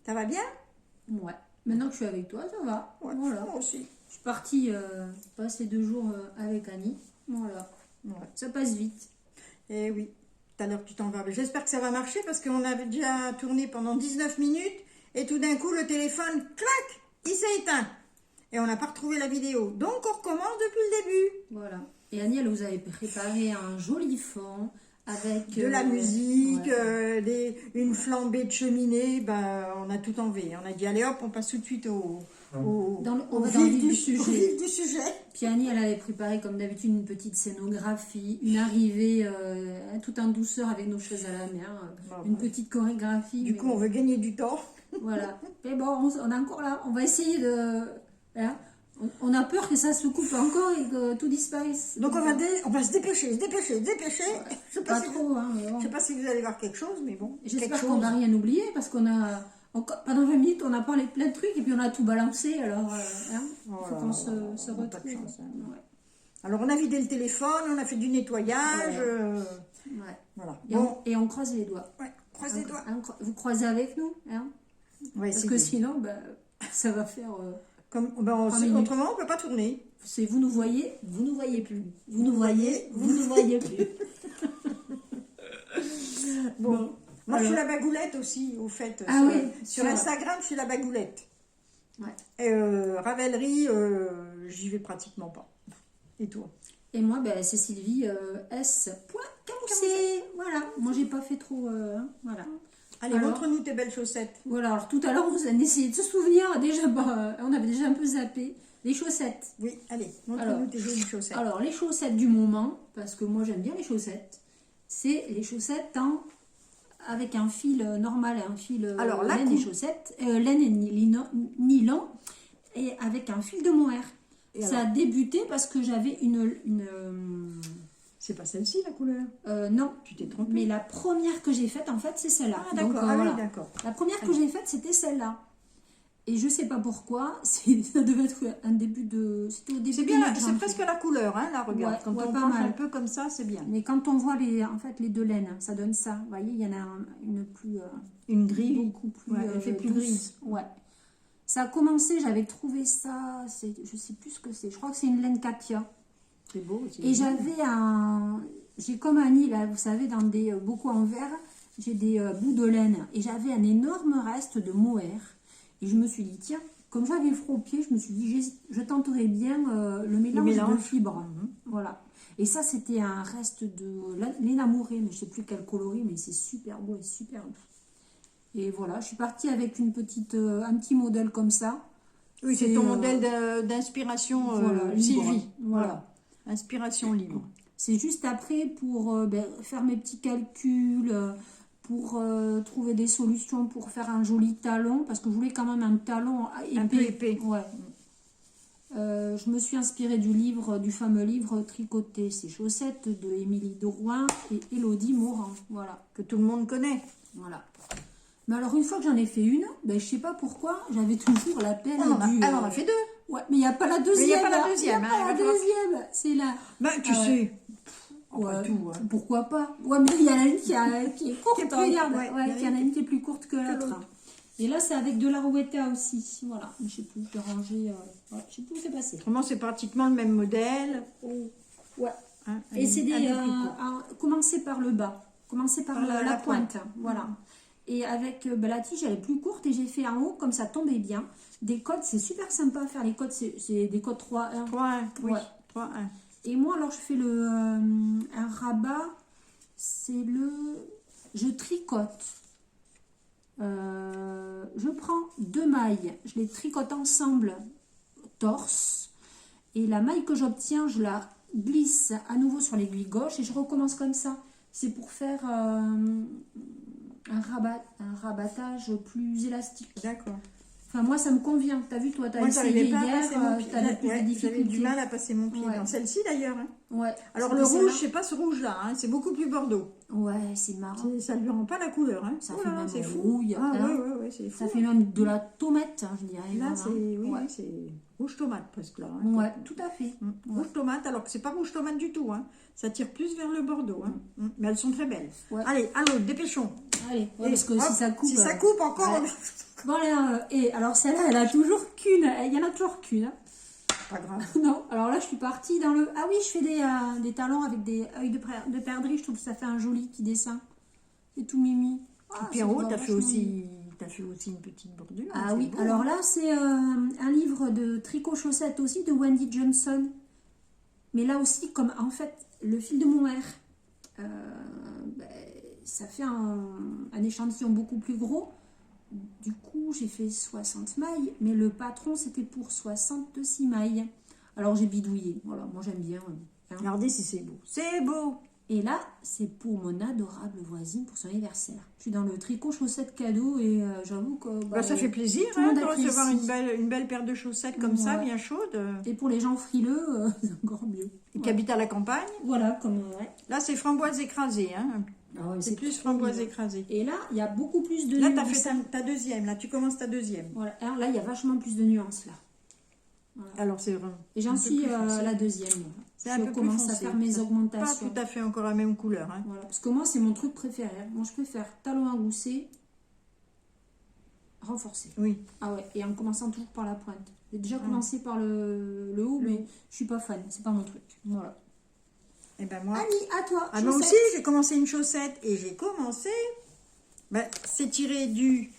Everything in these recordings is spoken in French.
Ça va bien? Ouais. Maintenant que je suis avec toi, ça va. Ouais, Voilà. moi aussi. Je suis partie passer 2 jours avec Annie. Voilà. Ouais. Ça passe vite. Eh oui, tout à l'heure tu t'en vas. J'espère que ça va marcher parce qu'on avait déjà tourné pendant 19 minutes et tout d'un coup le téléphone, clac, il s'est éteint. Et on n'a pas retrouvé la vidéo. Donc on recommence depuis le début. Voilà. Et Annie, elle vous avait préparé un joli fond avec De la musique, ouais. une flambée de cheminée, ben, on a tout enlevé. On a dit allez hop, on passe tout de suite au on va dans le vif du au sujet. vif du sujet. Puis Annie, elle avait préparé comme d'habitude une petite scénographie, une arrivée tout en douceur avec nos chaises à la mer, une petite chorégraphie. Du coup, on veut gagner du temps. Voilà. Mais bon, on est encore là. On va essayer de... Hein, on a peur que ça se coupe encore et que tout disparaisse. Donc on va se dépêcher. Ouais. Je sais Pas si trop, hein, mais bon. je sais pas si vous allez voir quelque chose, mais bon. J'espère qu'on va rien oublier parce qu'on a... Pendant 20 minutes, on a parlé de plein de trucs et puis on a tout balancé. Alors, hein, faut qu'on se on a pas de retrouve. chance, hein. Ouais. Alors on a vidé le téléphone, on a fait du nettoyage. Ouais. Voilà. Et on croise les doigts. Ouais, croise les doigts. Vous croisez avec nous, hein, Ouais, parce que sinon, ça va faire... autrement, on peut pas tourner. C'est vous nous voyez plus. Vous nous voyez, vous nous voyez plus. Bon. Moi, alors, je suis la bagoulette aussi, au fait. Sur Instagram, je suis la bagoulette. Ouais. Et Ravelry, j'y vais pratiquement pas. Et toi? Et moi, c'est Sylvie S.Camousset. Voilà. Moi, j'ai pas fait trop. Voilà. Allez, montre-nous tes belles chaussettes. Voilà. Alors, tout à l'heure, on a essayé de se souvenir. Déjà, on avait déjà un peu zappé. Les chaussettes. Oui, allez, montre-nous tes jolies chaussettes. Alors, les chaussettes du moment, parce que moi, j'aime bien les chaussettes, c'est les chaussettes avec un fil normal et un fil laine et chaussettes, laine et nylon, et avec un fil de mohair. Ça a débuté parce que j'avais une c'est pas celle-ci la couleur? Non. Tu t'es trompée. Mais la première que j'ai faite, en fait, c'est celle-là. Ah d'accord, voilà. oui, d'accord. La première que j'ai faite, c'était celle-là. Et je sais pas pourquoi, ça devait être un début de... C'était au début. C'est bien, c'est presque la couleur, hein, là, regarde. Ouais, quand on penche un peu comme ça, c'est bien. Mais quand on voit les deux laines, ça donne ça. Vous voyez, il y en a une plus... une grise. Beaucoup plus... elle fait plus grise. Ouais. Ça a commencé, j'avais trouvé ça... Je sais plus ce que c'est. Je crois que c'est une laine Katia. C'est beau aussi. Et j'avais j'ai comme Annie, là, vous savez, dans des bocaux en verre, j'ai des bouts de laine. Et j'avais un énorme reste de mohair. Et je me suis dit, tiens, comme j'avais froid aux pieds, je me suis dit, je tenterais bien le mélange de fibres. Voilà. Et ça, c'était un reste de laine amourée, mais je ne sais plus quel coloris, mais c'est super beau et super doux. Et voilà, je suis partie avec un petit modèle comme ça. Oui, c'est ton modèle d'inspiration Sylvie. Voilà. Inspiration libre. C'est juste après pour faire mes petits calculs, pour trouver des solutions pour faire un joli talon, parce que je voulais quand même un talon épais. Un peu épais. Ouais. Je me suis inspirée du fameux livre Tricoter ses chaussettes de Émilie Drouin et Élodie Morin. Voilà. Que tout le monde connaît. Voilà. Mais alors, une fois que j'en ai fait une, je sais pas pourquoi, j'avais toujours la peine Elle en a fait deux. Ouais, mais il n'y a pas la deuxième. Il n'y a pas la deuxième. C'est la... tu sais. Ouais, tout, hein. Pourquoi pas? Ouais, mais il y en a une qui est courte, regarde. Il y en a une qui est plus courte que l'autre. Et là, c'est avec de la rouetta aussi. Voilà. Je sais plus, je l'ai rangé. Je sais plus où c'est passé. Autrement, c'est pratiquement le même modèle. Ouais. Hein, et c'est commencer par le bas. Commencer par la pointe. Voilà. Et avec la tige, elle est plus courte et j'ai fait en haut, comme ça tombait bien. Des codes, c'est super sympa à faire. Les codes, c'est des codes 3-1. 3-1, oui. Ouais. 3-1. Et moi, alors, je fais un rabat. Je tricote. Je prends 2 mailles. Je les tricote ensemble, torse. Et la maille que j'obtiens, je la glisse à nouveau sur l'aiguille gauche. Et je recommence comme ça. C'est pour faire un rabattage plus élastique. D'accord. Enfin, moi, ça me convient. T'as vu, toi, t'as essayé hier, j'avais du mal à passer mon pied dans celle-ci, d'ailleurs. Hein. Ouais. Alors, le rouge, c'est pas ce rouge-là, hein, c'est beaucoup plus bordeaux. Ouais, c'est marrant. Ça lui rend pas la couleur. Hein. Ça fait même c'est fou. rouille. Ah, ouais, c'est fou. Ça fait même de la tomate, je dirais. Là, c'est rouge tomate, presque, là. Hein. Ouais, tout à fait. Rouge tomate, alors que c'est pas rouge tomate du tout. Hein. Ça tire plus vers le bordeaux. Hein. Mais elles sont très belles. Ouais. Allez, dépêchons. Allez, ouais, Et parce que hop, si ça coupe... Si ça coupe encore, ouais. Bon, là, et alors celle-là, elle a toujours qu'une. Il y en a toujours qu'une. Hein. pas grave. Non, alors là, je suis partie dans le... Ah oui, je fais des talons avec des œils de perdrix. Je trouve que ça fait un joli petit dessin. C'est tout mimi. Ah, Pierrot, ça se voit t'as fait vachement aussi... bien. T'as fait aussi une petite bordure. Ah c'est oui, beau, alors hein. là, c'est un livre de tricot-chaussettes aussi, de Wendy Johnson. Mais là aussi, comme en fait, le fil de mohair, ben, ça fait un échantillon beaucoup plus gros. Du coup, j'ai fait 60 mailles, mais le patron, c'était pour 66 mailles. Alors, j'ai bidouillé. Voilà, moi, j'aime bien. Hein. Regardez si c'est beau. C'est beau. Et là, c'est pour mon adorable voisine pour son anniversaire. Je suis dans le tricot chaussettes cadeau et j'avoue que... Bah, ça fait plaisir tout le monde de recevoir apprécie. une belle paire de chaussettes comme ça, Ouais. bien chaude. Et pour les gens frileux, c'est encore mieux. Qui Ouais. habitent à la campagne. Voilà, comme... Ouais. Là, c'est framboise écrasée. Hein. Ah ouais, C'est plus trop framboise bien. écrasée. Et là, il y a beaucoup plus de Là, nuances. tu as fait ta deuxième. Là, tu commences ta deuxième. Voilà. Alors là, il y a vachement plus de nuances, là. Voilà. Alors, c'est vrai. Et j'en suis la deuxième. C'est un peu Je plus commence à foncé. faire mes Pas augmentations. tout à fait encore la même couleur. Hein. Voilà. Parce que moi, c'est mon truc préféré. Moi, je préfère talon à gousset renforcé. Oui. Ah ouais, et en commençant toujours par la pointe. J'ai déjà commencé par le haut, Le mais haut. je suis pas fan. C'est pas mon truc. Voilà. Et ben moi... Annie, à toi. Ah, moi chaussettes. aussi, j'ai commencé une chaussette et j'ai commencé. Ben, c'est tiré du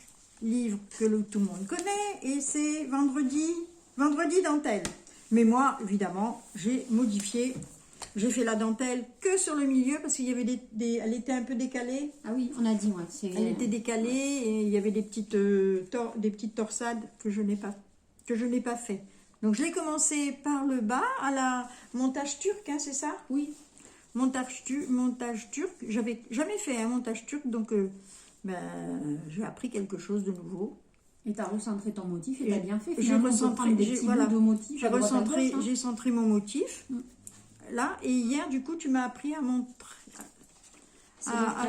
livre que tout le monde connaît et c'est vendredi dentelle. Mais moi, évidemment, j'ai modifié. J'ai fait la dentelle que sur le milieu parce qu'il y avait elle était un peu décalée. Ah oui, on a dit, ouais. Elle était décalée et il y avait des petites torsades que je n'ai pas fait. Donc je l'ai commencé par le bas à la montage turc, hein, c'est ça? Oui. Montage turc. J'avais jamais fait un montage turc, donc j'ai appris quelque chose de nouveau. Et tu as recentré ton motif et tu as bien fait. J'ai Finalement, recentré, prendre des petits bouts de motifs. j'ai à droite, à recentré, gauche, hein. j'ai centré mon motif. Là, et hier, du coup, tu m'as appris à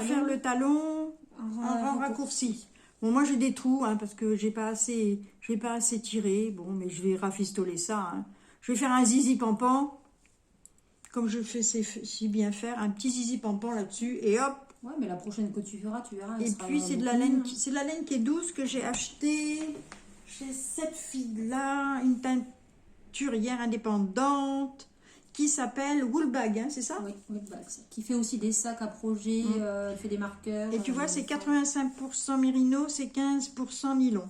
faire le talon en raccourci. Bon, moi, j'ai des trous, hein, parce que j'ai pas assez tiré. Bon, mais je vais rafistoler ça. Hein. Je vais faire un zizi pampan, comme je fais si bien faire, un petit zizi pampan là-dessus, et hop. Ouais, mais la prochaine que tu feras, tu verras. Et puis, c'est de la laine qui est douce que j'ai acheté chez cette fille-là, une teinturière indépendante, qui s'appelle Woolbag, hein, c'est ça? Oui, Woolbags, qui fait aussi des sacs à projet, elle fait des marqueurs. Et tu vois, c'est 85% mérino, c'est 15% nylon.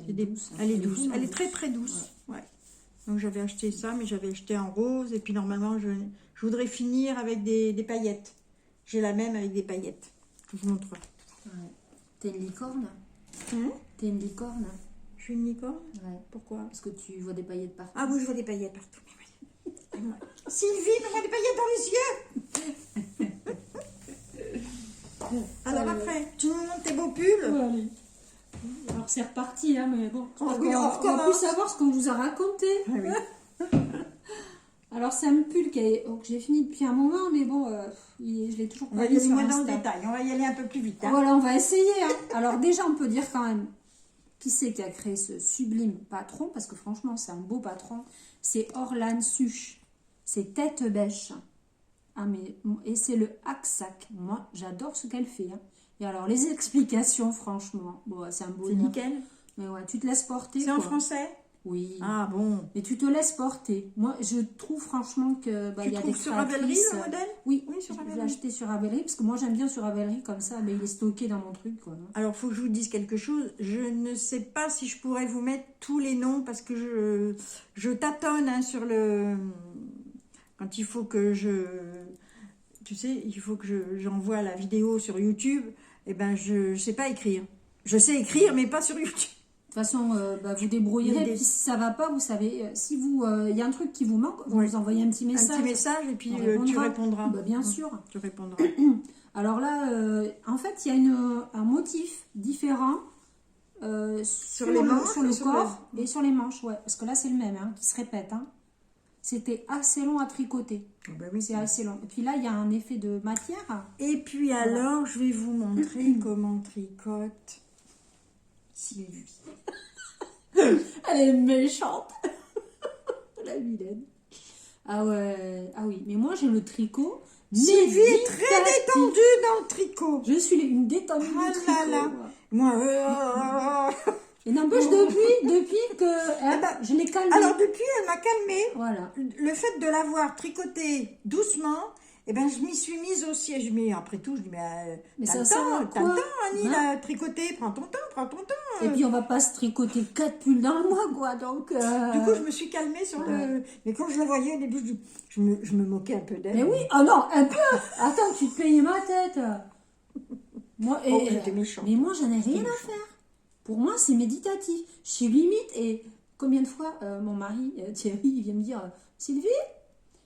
Elle est douce. Elle est douce. Elle est très très douce. Ouais. Donc j'avais acheté ça, mais j'avais acheté en rose. Et puis normalement, je voudrais finir avec des paillettes. J'ai la même avec des paillettes. Je vous montre. Ouais. T'es une licorne? T'es une licorne? Je suis une licorne? Ouais. Pourquoi? Parce que tu vois des paillettes partout. Ah oui, je vois des paillettes partout. Sylvie, mets-moi des paillettes dans les yeux. Alors après, tu nous montres tes beaux pulls. Ouais, allez. Alors c'est reparti, hein, mais bon. Oh, on oui, on va recommence. plus savoir ce qu'on vous a raconté. Ah oui. Alors c'est un pull que j'ai fini depuis un moment, mais bon, je l'ai toujours On pas va y mis aller sur moins dans le Insta. détail. On va y aller un peu plus vite. Hein. Voilà, on va essayer. Hein. Alors déjà, on peut dire quand même qui c'est qui a créé ce sublime patron, parce que franchement, c'est un beau patron. C'est Orlan Such. C'est tête bêche. Ah, et c'est le Haxac. Moi, j'adore ce qu'elle fait. Hein. Et alors, les explications, franchement, bon, c'est un beau C'est nickel. Mais ouais, tu te laisses porter. C'est en quoi. français? Oui. Ah bon. Mais tu te laisses porter. Moi, je trouve franchement que Tu il y a des trouves sur Ravelry créatrices, le modèle? Oui, Oui, sur je l'ai Ravelry. acheté sur Ravelry parce que moi j'aime bien sur Ravelry comme ça, mais il est stocké dans mon truc. Quoi. Alors, il faut que je vous dise quelque chose. Je ne sais pas si je pourrais vous mettre tous les noms parce que je tâtonne hein, sur le... Quand il faut que tu sais, il faut que j'envoie la vidéo sur YouTube. Eh ben, je ne sais pas écrire. Je sais écrire, mais pas sur YouTube. De toute façon, vous débrouillerez. L'idée. Puis si ça va pas, vous savez, si il y a un truc qui vous manque, vous Oui. nous envoyez un petit message. Un petit message et puis On tu répondras. Bah, bien sûr. Tu répondras. Alors là, en fait, il y a un motif différent sur les manches sur le et sur corps et sur les manches. Ouais, parce que là, c'est le même hein, qui se répète. Hein. C'était assez long à tricoter. Oh, ben oui, C'est assez long. Et puis là, il y a un effet de matière. Et puis alors, je vais vous montrer comment tricote Sylvie. Elle est méchante. La vilaine. Ah ouais. Ah oui. Mais moi, j'ai le tricot. Sylvie est très méditative. détendue dans le tricot. Je suis une détendue Ah du tricot. là là. Moi. Moi, Et n'empêche, depuis que hein, ben, je l'ai calmée. alors depuis, elle m'a calmée. Voilà. Le fait de l'avoir tricoté doucement, eh ben, je m'y suis mise aussi. Et je dis, mais après tout, je dis, mais Mais t'as ça le sert à temps, t'as le quoi, temps, Annie, hein là, tricoter, prends ton temps, prends ton temps. Et puis on va pas se tricoter 4 pulls dans le mois, quoi. Donc. Du coup, je me suis calmée sur le... Mais quand je la voyais au début, je me moquais un peu d'elle. Mais oui, oh non, un peu. Attends, tu te payais ma tête. Moi, Oh, j'étais méchante. Mais moi, j'en ai rien à faire. Pour moi, c'est méditatif. Je suis limite. Et combien de fois mon mari, Thierry, il vient me dire Sylvie,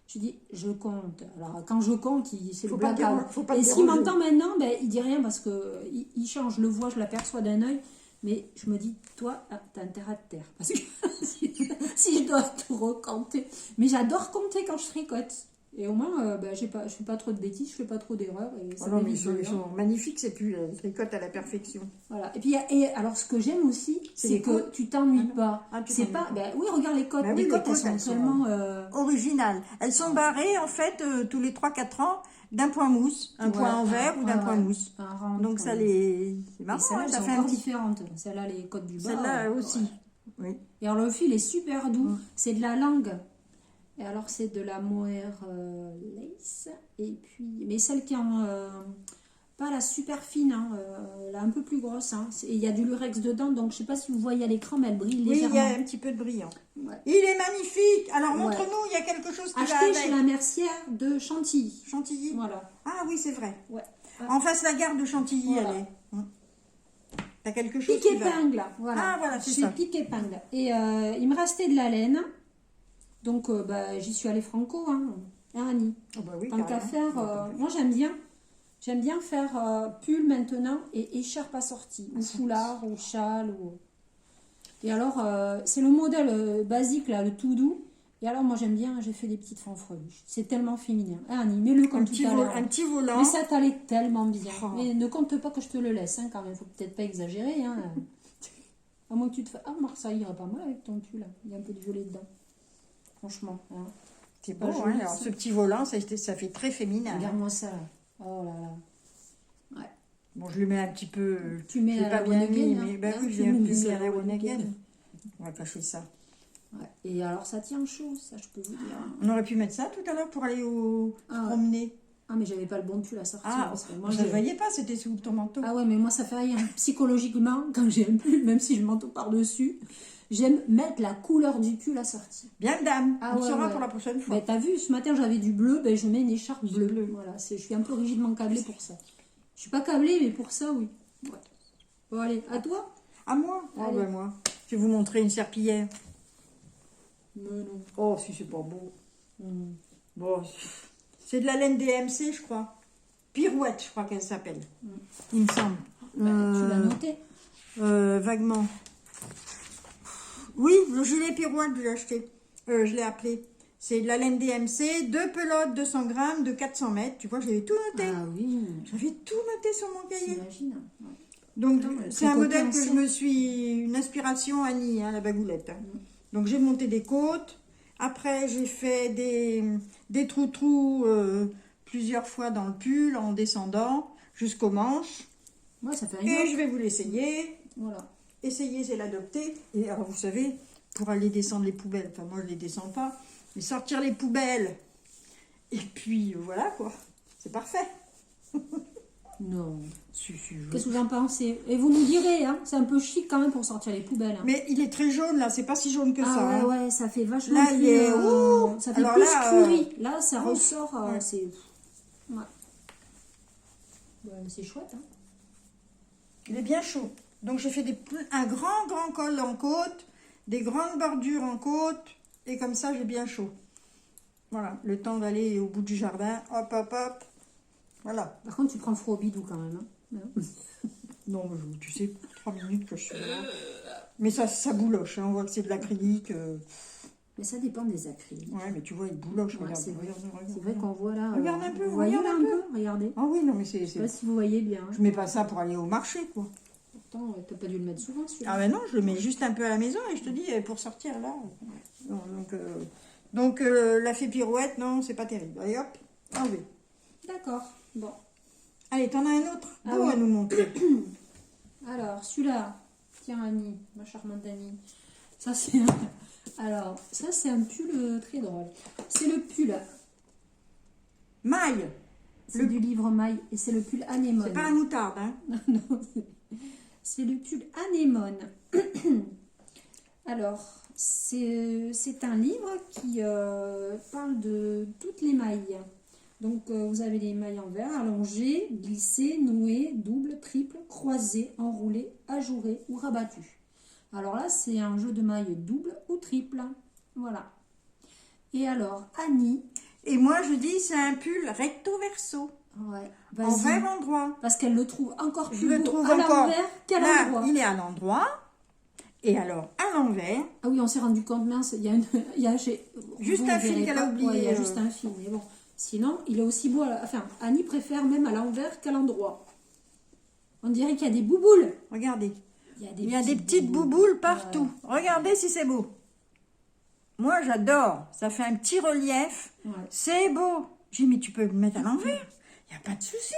je dis, je compte. Alors, quand je compte, c'est le blackout. Et s'il m'entend maintenant, ben, il dit rien parce que il change. Je le vois, je l'aperçois d'un œil. Mais je me dis, toi, t'as intérêt à te taire. Parce que si je dois tout recompter. Mais j'adore compter quand je tricote. Et au moins, je fais pas trop de bêtises, je fais pas trop d'erreurs. Et ça non, mais m'évite ils sont magnifiques, c'est plus tricote à la perfection. Voilà. Et puis, alors, ce que j'aime aussi, c'est que tu t'ennuies pas. C'est pas. Ben, oui, regarde les côtes. Ben oui, les côtes, elles sont tellement. Originales. Elles sont barrées, en fait, tous les 3-4 ans, d'un point mousse, un point en verre ou d'un point mousse. Donc, ça les. C'est marrant, celles-là, ça elles fait sont un encore petit. différentes. Celle-là, les côtes du bas. Celle-là aussi. Oui. Et alors, le fil est super doux. C'est de la langue. Et alors, c'est de la mohair lace. Et puis, mais celle qui en. Pas la super fine, hein, la un peu plus grosse. Hein. Et il y a du lurex dedans, donc je sais pas si vous voyez à l'écran, mais elle brille Oui, légèrement. il y a un petit peu de brillant. Ouais. Il est magnifique. Alors, Ouais. montre-nous, il y a quelque chose qui va Acheté avec. chez la mercière de Chantilly. Chantilly. Voilà. Ah oui, c'est vrai. Ouais. En face la gare de Chantilly, Voilà. elle est. T'as quelque chose Pique qui va. épingle, voilà. Ah, voilà, c'est Je fais ça. pique épingle. Et il me restait de la laine. Donc, j'y suis allée franco, hein. Annie. Oh bah oui, Tant qu'à faire, moi j'aime bien faire pull maintenant et écharpe assortie, ou foulard, ou châle. Et alors, c'est le modèle basique, là, le tout doux. Et alors, moi j'aime bien, j'ai fait des petites fanfreluches. C'est tellement féminin. Annie, mets-le comme tout à l'heure. Un petit volant. Mais ça t'allait tellement bien. Oh. Mais ne compte pas que je te le laisse, hein, quand même. Faut peut-être pas exagérer. Hein. À moins que tu te fasses. Ah, Marc, ça irait pas mal avec ton pull. Là. Il y a un peu de violet dedans. Franchement. Hein. C'est pas beau, joli, hein. Alors, ça. ce petit volant, ça fait très féminin. Regarde-moi ça. Là. Oh là là. Ouais. Bon, je le mets un petit peu. Tu mets je l'ai à pas la bien One mis, Again, mais hein. bah Hein, oui, tu j'ai un mets peu mis ça à à la la One One Again. Again. On va cacher ça. Ouais. Et alors, ça tient chaud, ça, je peux vous dire. On aurait pu mettre ça tout à l'heure pour aller se Ah ouais. promener. Ah, mais j'avais pas le bon pull à sortir. Ah, parce que moi, je ne j'ai- le voyais pas, c'était sous ton manteau. Ah ouais, mais moi ça fait rien. Psychologiquement, quand j'ai un pull, même si je manteau par-dessus, j'aime mettre la couleur du pull assortie. Bien, dame. Ah On ouais, saura ouais. pour la prochaine fois. Ben, t'as vu, ce matin j'avais du bleu, ben, je mets une écharpe bleue. bleu. Voilà, je suis un peu rigidement câblée pour ça. Je suis pas câblée, mais pour ça, oui. Ouais. Bon, allez, à toi. À moi. Oh, Allez. ben moi. Je vais vous montrer une serpillière. Mais non. Oh, si c'est pas beau. Hmm. Bon, c'est de la laine DMC, je crois. Pirouette, je crois qu'elle s'appelle. Il me semble. Ben, tu l'as noté. Vaguement. Oui, le gilet Pirouette, je l'ai acheté. Je l'ai appelé. C'est de la laine DMC, 2 pelotes, 200 grammes, de 400 mètres. Tu vois, j'avais tout noté. Ah oui. J'avais tout noté sur mon cahier. T'imagines. Ouais. Donc, Non, mais c'est un tricoter modèle que en je C. me suis... Une inspiration Annie, hein, la bagoulette. Donc, j'ai monté des côtes. Après, j'ai fait des trous-trous plusieurs fois dans le pull en descendant jusqu'aux manches. Moi, ça fait Et rien. je vais vous l'essayer. Voilà. Essayer, c'est l'adopter. Et alors, vous savez, pour aller descendre les poubelles, enfin, moi, je les descends pas, mais sortir les poubelles. Et puis, voilà, quoi. C'est parfait. Non. Si, Qu'est-ce que vous en pensez? Et vous nous direz, hein, c'est un peu chic quand même pour sortir les poubelles. Hein. Mais il est très jaune, là. C'est pas si jaune que Ah ça. ouais, hein. ouais, ça fait vachement Là, plus... il est... Ouh, ça fait alors plus là, curry. Là, ça ressort, ouais. c'est... Ouais. Ouais, mais c'est chouette, hein. Il est bien chaud. Donc, j'ai fait un grand col en côte, des grandes bordures en côte, et comme ça, j'ai bien chaud. Voilà, le temps d'aller au bout du jardin. Hop, hop, hop. Voilà. Par contre, tu prends froid au bidou quand même. Hein. Non, mais tu sais, 3 minutes que je suis là. Mais ça bouloche, hein. On voit que c'est de l'acrylique. Mais ça dépend des acryliques. Ouais, mais tu vois, il bouloche. Ouais, regarde, c'est vrai. regarde. C'est vrai qu'on voit là... Regarde un peu, vous voyez regarde là un un peu. Regardez. Ah oui, non, mais c'est... Je sais pas si vous voyez bien. Hein. Je mets pas ça pour aller au marché, quoi. Pourtant, t'as pas dû le mettre souvent, celui-là. Ah ben non, je le mets juste un peu à la maison et je te dis, pour sortir là. Donc, la fée pirouette, non, c'est pas terrible. Allez hop, enlevé. D'accord. Bon. Allez, t'en as un autre Ah beau oui. à nous montrer. Alors, celui-là. Tiens, Annie, ma charmante Annie. Ça, c'est alors, ça, c'est un pull très drôle. C'est le pull. Maille. C'est du livre Maille et c'est le pull anémone. C'est pas la moutarde, hein. Non, c'est le pull anémone. Alors, c'est un livre qui parle de toutes les mailles. Donc, vous avez les mailles en verre, allongées, glissées, nouées, doubles, triples, croisées, enroulées, ajourées ou rabattues. Alors là, c'est un jeu de mailles double ou triple. Voilà. Et alors, Annie... Et moi, je dis, c'est un pull recto verso. Ouais, En vas-y. 20 endroits. Parce qu'elle le trouve encore Je plus le beau trouve à encore. l'envers qu'à Là, l'endroit. il est à l'endroit. Et alors, à l'envers, Ah oui, on s'est rendu compte, mince, il y a, Juste vous un verrez fil qu'elle a pas. oublié, Ouais, il y a juste euh. un fil, mais bon. Sinon, il est aussi beau. Enfin, Annie préfère même à l'envers qu'à l'endroit. On dirait qu'il y a des bouboules. regardez. Il Il y a des petites bouboules partout. Regardez si c'est beau. Moi, j'adore. Ça fait un petit relief. Ouais. C'est beau. J'ai dit, mais tu peux le mettre à l'envers. Il n'y a pas de souci.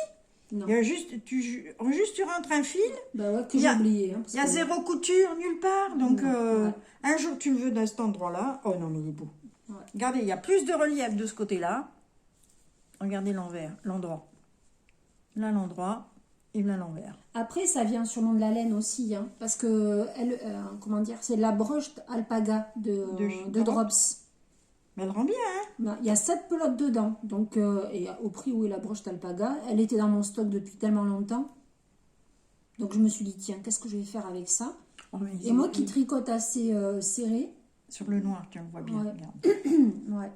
Non. Il y a juste, tu rentres un fil. Bah ouais, que Il y j'ai a- oublié. Hein, parce Il y a que- zéro couture nulle part. Donc, Non, ouais. un jour, tu le veux dans cet endroit-là. Oh non, mais il est beau. Ouais. Regardez, il y a plus de relief de ce côté-là. Regardez l'envers, l'endroit. Là, l'endroit. Et là, l'envers. Après, ça vient sûrement de la laine aussi. Hein, parce que, comment dire, c'est la broche alpaga de Drops. Mais elle rend bien, hein. Ben, il y a 7 pelotes dedans. Donc, et au prix où est la broche d'alpaga, elle était dans mon stock depuis tellement longtemps. Donc, je me suis dit, tiens, qu'est-ce que je vais faire avec ça? Oh, mais Et moi qui tricote assez serré. sur le noir, tu vois bien. Ouais. Regarde. Ouais.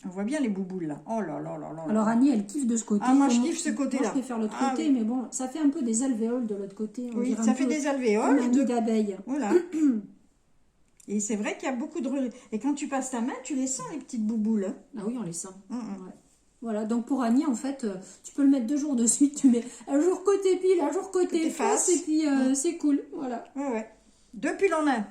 On voit bien les bouboules, là. Oh là là là là. Alors, Annie, elle kiffe de ce côté. Ah, moi, je Et kiffe ce côté-là. Moi, je préfère l'autre Ah, côté, oui. mais bon, ça fait un peu des alvéoles de l'autre côté. On Oui, dirait ça un fait peu des comme alvéoles. un nid d'abeilles. Voilà. Et c'est vrai qu'il y a beaucoup de relief. Et quand tu passes ta main, tu les sens, les petites bouboules. Hein. Ah oui, on les sent. Mm. Ouais. Voilà, donc pour Annie, en fait, tu peux le mettre 2 jours de suite. Tu mets un jour côté pile, un jour côté Côté face, face. et puis c'est cool. Voilà. Ouais, ouais. Deux pulls en un.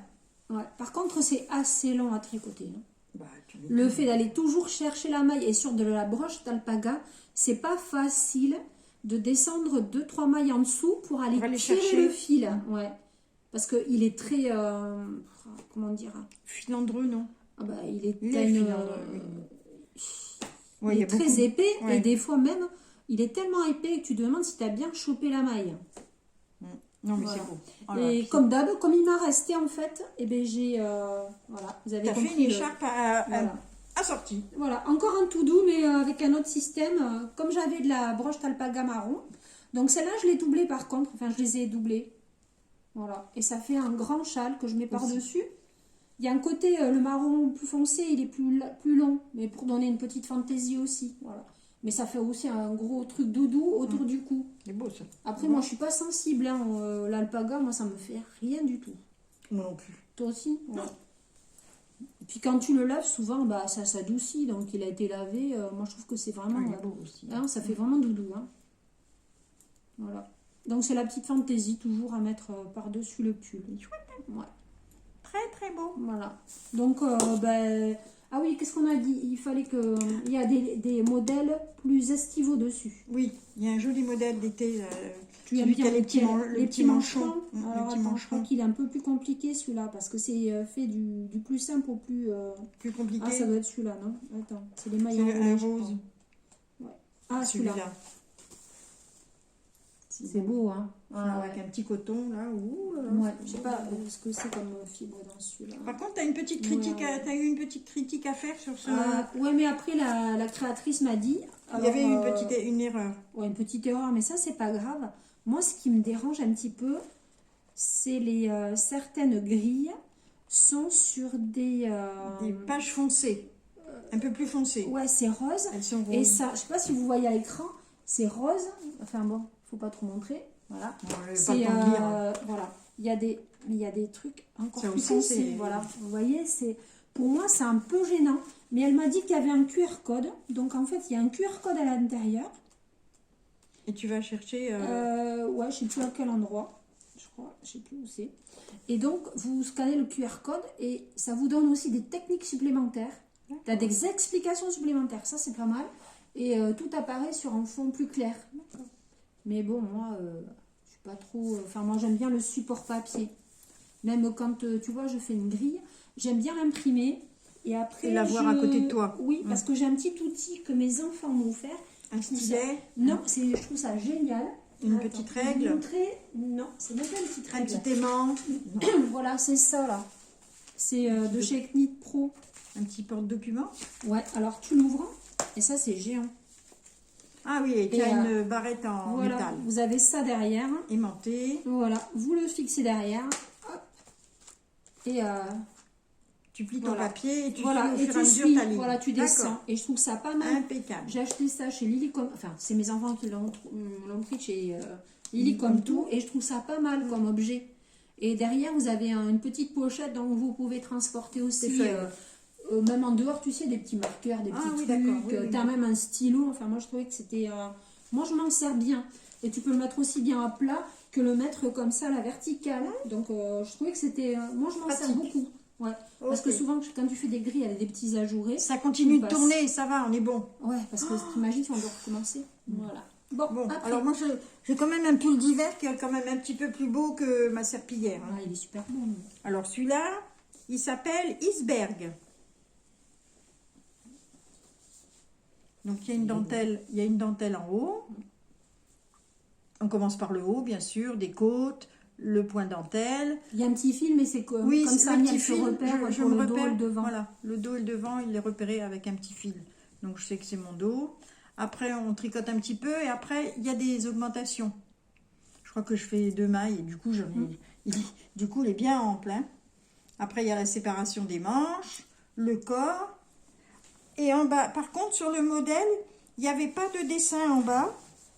Ouais. Par contre, c'est assez long à tricoter. Hein. Bah, Le fait d'aller toujours chercher la maille et sur de la broche d'alpaga, c'est pas facile de descendre 2-3 mailles en dessous pour aller aller tirer chercher. le fil. Ouais. Parce qu'il est très. Comment dire? Filandreux, non? Ah bah, il est, Il t'as est une, filandreux, oui. Ouais, il il y est a très beaucoup. épais Ouais. et des fois même, il est tellement épais que tu te demandes si tu as bien chopé la maille. Non, mais Voilà. c'est beau. Oh là, Et puis comme d'hab, comme il m'a resté en fait, et ben j'ai. Voilà, vous avez t'as compris. fait une écharpe Voilà. assortie. Voilà, encore un tout doux, mais avec un autre système. Comme j'avais de la broche d'alpaga marron. Donc celle-là, je l'ai doublée par contre. Enfin, je les ai doublées. Voilà. Et ça fait un grand châle que je mets par-dessus. Il y a un côté, le marron plus foncé, il est plus long. Mais pour donner une petite fantaisie aussi. Voilà. Mais ça fait aussi un gros truc doudou autour du cou. C'est beau, ça. Après, moi, je suis pas sensible. Hein, l'alpaga, moi, ça me fait rien du tout. Moi non plus. Toi aussi? Ouais. Et puis quand tu le laves, souvent, bah, ça s'adoucit. Donc il a été lavé. Moi, je trouve que c'est vraiment... Il est beau aussi. hein, ça fait vraiment doudou. Hein. Voilà. Donc c'est la petite fantaisie toujours à mettre par-dessus le pull. Ouais. Très, très beau. Voilà. Donc, ah oui, qu'est-ce qu'on a dit? Il fallait que... Il y a des modèles plus estivaux dessus. Oui, il y a un joli modèle d'été. Tu aimes celui qui bien a les petits manchons. Alors, Les petits attends, je manchons. crois qu'il est un peu plus compliqué celui-là parce que c'est fait du plus simple au plus... Plus compliqué. Ah, ça doit être celui-là, non? Attends, c'est les mailles C'est enroulées, un je rose. crois. Ouais. Ah, celui-là. C'est beau, hein? Ah, Avec un petit coton, là. Ouais, je sais pas ce que c'est comme fibre dans celui-là. Par contre, tu as une petite critique, Ouais. t'as eu une petite critique à faire sur ce... Ouais, mais après, la créatrice m'a dit... il y avait une erreur. Ouais, une petite erreur, mais ça, c'est pas grave. Moi, ce qui me dérange un petit peu, c'est les certaines grilles sont sur des pages foncées. Un peu plus foncées. Ouais, c'est rose. Elles sont roses. Et ça, je sais pas si vous voyez à l'écran, c'est rose. Enfin bon, faut pas trop montrer. Voilà. Bon, pas C'est le temps de lire, hein. voilà. Il y a des trucs encore Ça plus aussi, foncés. c'est- Voilà. Vous voyez, pour moi, c'est un peu gênant. Mais elle m'a dit qu'il y avait un QR code. Donc en fait, il y a un QR code à l'intérieur. Et tu vas chercher... Ouais, je sais plus à quel endroit. Je crois, je sais plus où c'est. Et donc, vous scannez le QR code et ça vous donne aussi des techniques supplémentaires. T'as des explications supplémentaires. Ça, c'est pas mal. Et tout apparaît sur un fond plus clair. Mais bon, moi, je suis pas trop... Enfin, moi, j'aime bien le support papier. Même quand, tu vois, je fais une grille, j'aime bien l'imprimer. Et après, Et l'avoir à côté de toi. Oui, parce que j'ai un petit outil que mes enfants m'ont offert. Un stylet. Non, je trouve ça génial. Une petite règle. Je vais vous montrer. Non, c'est même pas une petite Un règle. petit aimant. Voilà, c'est ça, là. C'est de chez Knit Pro. Un petit porte-document. Ouais, alors tu l'ouvres. Et ça, c'est géant. Ah oui, et tu as une barrette en Voilà, métal. vous avez ça derrière. Aimantée. Voilà, vous le fixez derrière. Hop. Et Tu plies ton papier et tu voilà, suis au et fur et à tu mesure suis. ta ligne. Voilà, tu descends. D'accord. Et je trouve ça pas mal. Impeccable. J'ai acheté ça chez Lily comme... Enfin, c'est mes enfants qui l'ont pris chez Lily comme tout. Et je trouve ça pas mal comme objet. Et derrière, vous avez une petite pochette dont vous pouvez transporter aussi... même en dehors, tu sais, des petits marqueurs, des petits trucs. Oui, tu as même un stylo. Enfin, moi, je trouvais que c'était... moi, je m'en sers bien. Et tu peux le mettre aussi bien à plat que le mettre comme ça à la verticale. Donc, je trouvais que c'était... moi, je m'en sers beaucoup. Ouais. Parce que souvent, quand tu fais des grilles avec des petits ajourés... Ça continue de tourner, ça va, on est bon. Ouais, parce que t'imagines si on doit recommencer. Voilà. Bon, alors moi, j'ai quand même un pull d'hiver qui est quand même un petit peu plus beau que ma serpillière. Hein. Ah, il est super bon. Alors, celui-là, il s'appelle Iceberg. Donc, il y a une dentelle en haut. On commence par le haut, bien sûr, des côtes, le point dentelle. Il y a un petit fil, mais c'est comme ça, il se repère je pour me le dos et repère, le devant. Voilà, le dos et le devant, il est repéré avec un petit fil. Donc, je sais que c'est mon dos. Après, on tricote un petit peu et après, il y a des augmentations. Je crois que je fais 2 mailles et du coup, il est bien en plein. Après, il y a la séparation des manches, le corps. Et en bas, par contre, sur le modèle, il n'y avait pas de dessin en bas.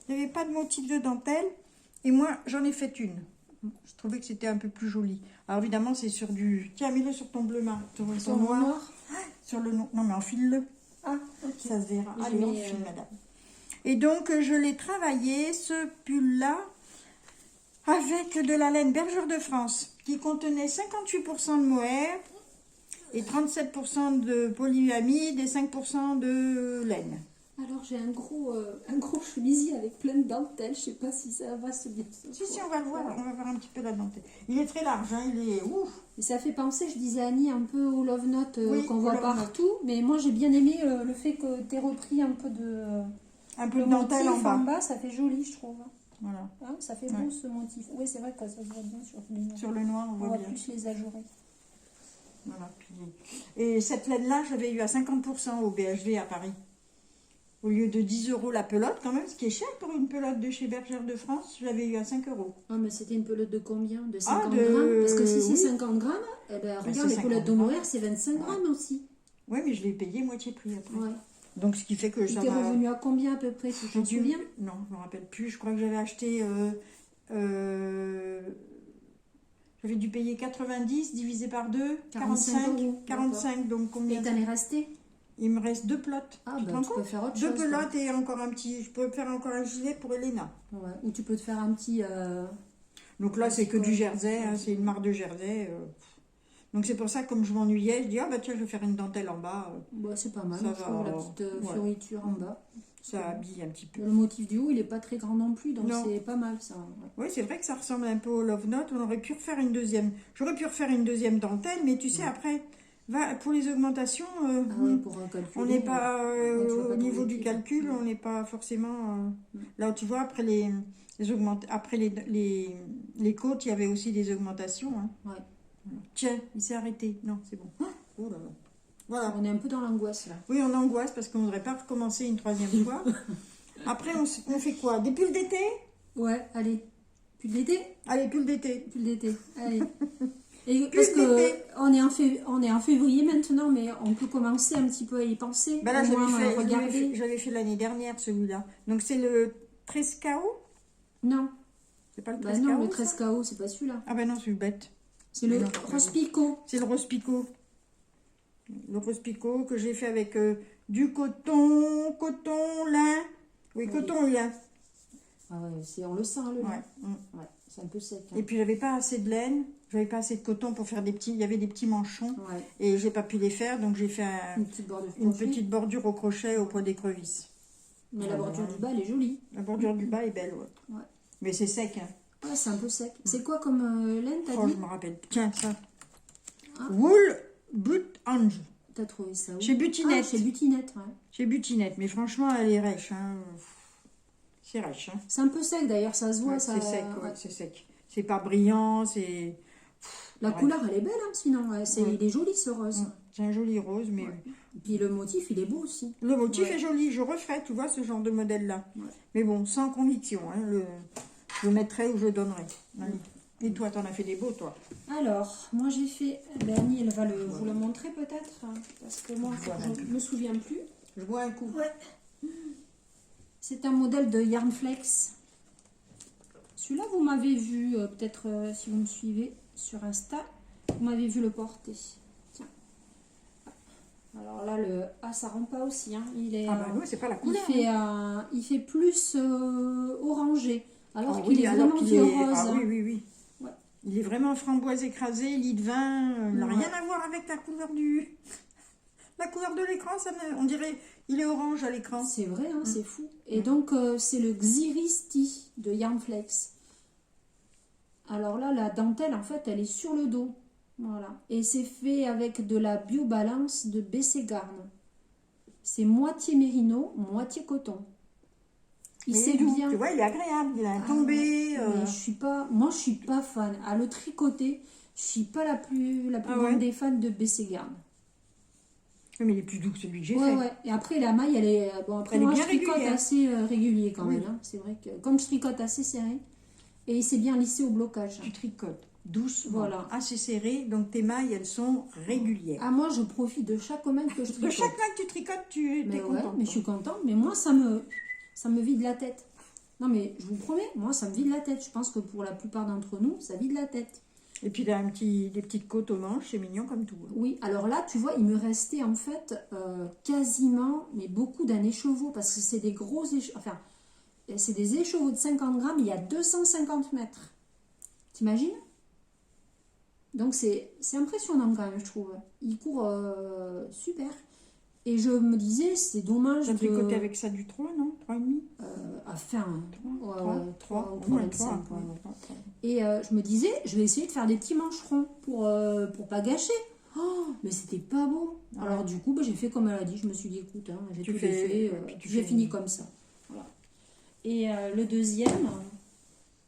Il n'y avait pas de motif de dentelle. Et moi, j'en ai fait une. Je trouvais que c'était un peu plus joli. Alors, évidemment, c'est sur du... Tiens, mets-le sur ton bleu main. Ton noir. Sur le non, mais enfile-le. Ah, ok. Ça se verra. Allez, enfile, madame. Et donc, je l'ai travaillé, ce pull-là, avec de la laine Bergère de France, qui contenait 58% de mohair et 37% de polyamide et 5% de laine. Alors j'ai un gros chemisier avec plein de dentelles, je sais pas si ça va se bien. Si, on va le voir, on va voir un petit peu la dentelle. Il est très large, hein, il est ouf. Et ça fait penser, je disais à Annie, un peu au Love Note qu'on voit partout, mais moi j'ai bien aimé le fait que tu aies repris un peu de dentelle en bas. Ça fait joli, je trouve. Voilà. Hein, ça fait beau ce motif. Oui, c'est vrai que ça se voit bien sur le noir. Sur le noir, on voit bien. plus les ajourés. Voilà. Et cette laine-là, j'avais eu à 50% au BHV à Paris. Au lieu de 10 € la pelote, quand même, ce qui est cher pour une pelote de chez Bergère de France, je l'avais eu à 5 €. Ah, mais c'était une pelote de combien? De 50 grammes? Parce que si c'est 50 grammes, eh ben, regarde, les pelotes de mohair, c'est 25 grammes aussi. Oui, mais je l'ai payé moitié prix après. Ouais. Donc, ce qui fait que ça t'es revenu à combien à peu près? Tu t'en souviens? Non, je ne me rappelle plus. Je crois que j'avais acheté... j'avais dû payer 90 divisé par 2, 45. 45, donc combien? Et t'en es resté? Il me reste 2 pelotes. Ah, bah, tu peux faire autre chose. 2 pelotes et encore un petit... Je peux faire encore un gilet pour Elena. Ouais. Ou tu peux te faire un petit... Donc là, c'est que du jersey. Hein, c'est une marque de jersey. Donc c'est pour ça, comme je m'ennuyais, je dis, ah bah tiens, je vais faire une dentelle en bas. Bah, c'est pas mal, ça je trouve, la petite fioriture en bas. Ça habille un petit peu. Le motif du haut, il n'est pas très grand non plus, donc c'est pas mal ça. Ouais. Oui, c'est vrai que ça ressemble un peu au Love Note. On aurait pu refaire une deuxième. J'aurais pu refaire une deuxième dentelle, mais tu sais, après, pour les augmentations, pour on n'est pas au niveau du calcul, on n'est pas forcément... Là, tu vois, après les côtes, il y avait aussi des augmentations. Hein. Ouais. Tiens, il s'est arrêté. Non, c'est bon. Oh là là. Voilà. On est un peu dans l'angoisse là. Oui, on angoisse parce qu'on ne voudrait pas recommencer une 3e fois. Après, on fait quoi? Des pulls d'été? Ouais, allez. Pull d'été? Allez, pull d'été. Pull d'été, allez. Et parce que on est en février maintenant, mais on peut commencer un petit peu à y penser. Ben là, j'avais fait l'année dernière celui-là. Donc c'est le Trescao? Non. C'est pas le Trescao? Non, le Trescao, c'est pas celui-là. Ah ben non, c'est bête. C'est le Rose Picot. C'est le Rose Picot. Le Rose Picot que j'ai fait avec du coton, lin. Oui, coton, lin. Ah ouais, on le sent, le lin. Ouais, c'est un peu sec. Hein. Et puis, j'avais pas assez de laine. J'avais pas assez de coton pour faire des petits... Il y avait des petits manchons. Ouais. Et j'ai pas pu les faire. Donc, j'ai fait une petite bordure au crochet au point d'écrevisse. Mais Ah la bah, bordure du bas, elle est jolie. La bordure du bas est belle, ouais. Ouais. Mais c'est sec, hein. Ouais, c'est un peu sec. C'est quoi comme laine, t'as Oh, dit? je me rappelle. Tiens, ça. Ah. Wool But Ange. T'as trouvé ça où? Chez Butinette. Ah, chez Butinette, ouais. Chez Butinette. Mais franchement, elle est rêche, hein. C'est rêche, hein. C'est un peu sec d'ailleurs, ça se voit. Ouais, ça... c'est sec, ouais, c'est sec. C'est pas brillant, c'est... La Ouais. couleur, elle est belle, hein, sinon. Ouais, Ouais. il est joli ce rose. C'est un joli rose, mais... Ouais. Et puis le motif, il est beau aussi. Le motif Ouais. est joli, je referai, tu vois, ce genre de modèle-là. Ouais. Mais bon, sans conviction, hein, je mettrai ou je donnerai. Allez. Et toi, t'en as fait des beaux, toi. Alors, moi j'ai fait... Ben, Annie, elle va vous le montrer peut-être. Hein, parce que moi, je me souviens plus. Je vois un coup. Ouais. C'est un modèle de Yarnflex. Celui-là, vous m'avez vu, peut-être si vous me suivez sur Insta, vous m'avez vu le porter. Tiens. Alors là, ça rend pas aussi. Hein. Il est, Ah bah non, c'est pas la couleur. il fait plus orangé. Alors Ah qu'il oui, est alors vraiment qu'il vieux est... rose. Ah hein. oui, oui, oui. Ouais. Il est vraiment framboise écrasée, lit de vin. N'a Ouais. rien à voir avec la couleur du... La couleur de l'écran, on dirait... Il est orange à l'écran. C'est vrai, hein, c'est fou. Et donc, c'est le Xiristi de Yarnflex. Alors là, la dentelle, en fait, elle est sur le dos. Voilà. Et c'est fait avec de la biobalance de Bességarn. C'est moitié mérino, moitié coton. Il Mais sait doux, bien. tu vois, il est agréable. Il a un tombé. Mais moi, je suis pas fan. À le tricoter, je suis pas la plus Ah grande ouais des fans de Bességarn. Mais il est plus doux que celui que j'ai Ouais, fait. ouais. Et après, la maille, elle est... Bon, après, Elle est moi, bien je tricote régulière. assez régulier quand Oui. même. Hein. C'est vrai que comme je tricote assez serré, et il s'est bien lissé au blocage. Tu tricotes doucement, Voilà. assez serré, donc tes mailles, elles sont régulières. Ah, moi, je profite de chaque maille que je De tricote. chaque maille que tu tricotes, tu es Mais ouais, contente. mais je suis contente. Mais moi, ça me vide la tête. Non, mais je vous promets, moi, ça me vide la tête. Je pense que pour la plupart d'entre nous, ça vide la tête. Et puis il a des petites côtes aux manches, c'est mignon comme tout. Hein. Oui, alors là, tu vois, il me restait en fait quasiment, mais beaucoup d'un écheveau, parce que c'est des gros écheveaux, enfin, c'est des écheveaux de 50 grammes, il y a 250 mètres. T'imagines? Donc c'est impressionnant quand même, je trouve. Il court super. Et je me disais, c'est dommage Tu as de... tricoté avec ça du 3, non 3,5 Enfin, 3 ou 3,25. Ouais. Et je me disais, je vais essayer de faire des petits mancherons pour pas gâcher. Oh, mais c'était pas beau. Ouais. Alors du coup, j'ai fait comme elle a dit. Je me suis dit, écoute, hein, j'ai Tu tout fais- défait, et puis tu j'ai fais- fini comme ça. Voilà. Et le deuxième,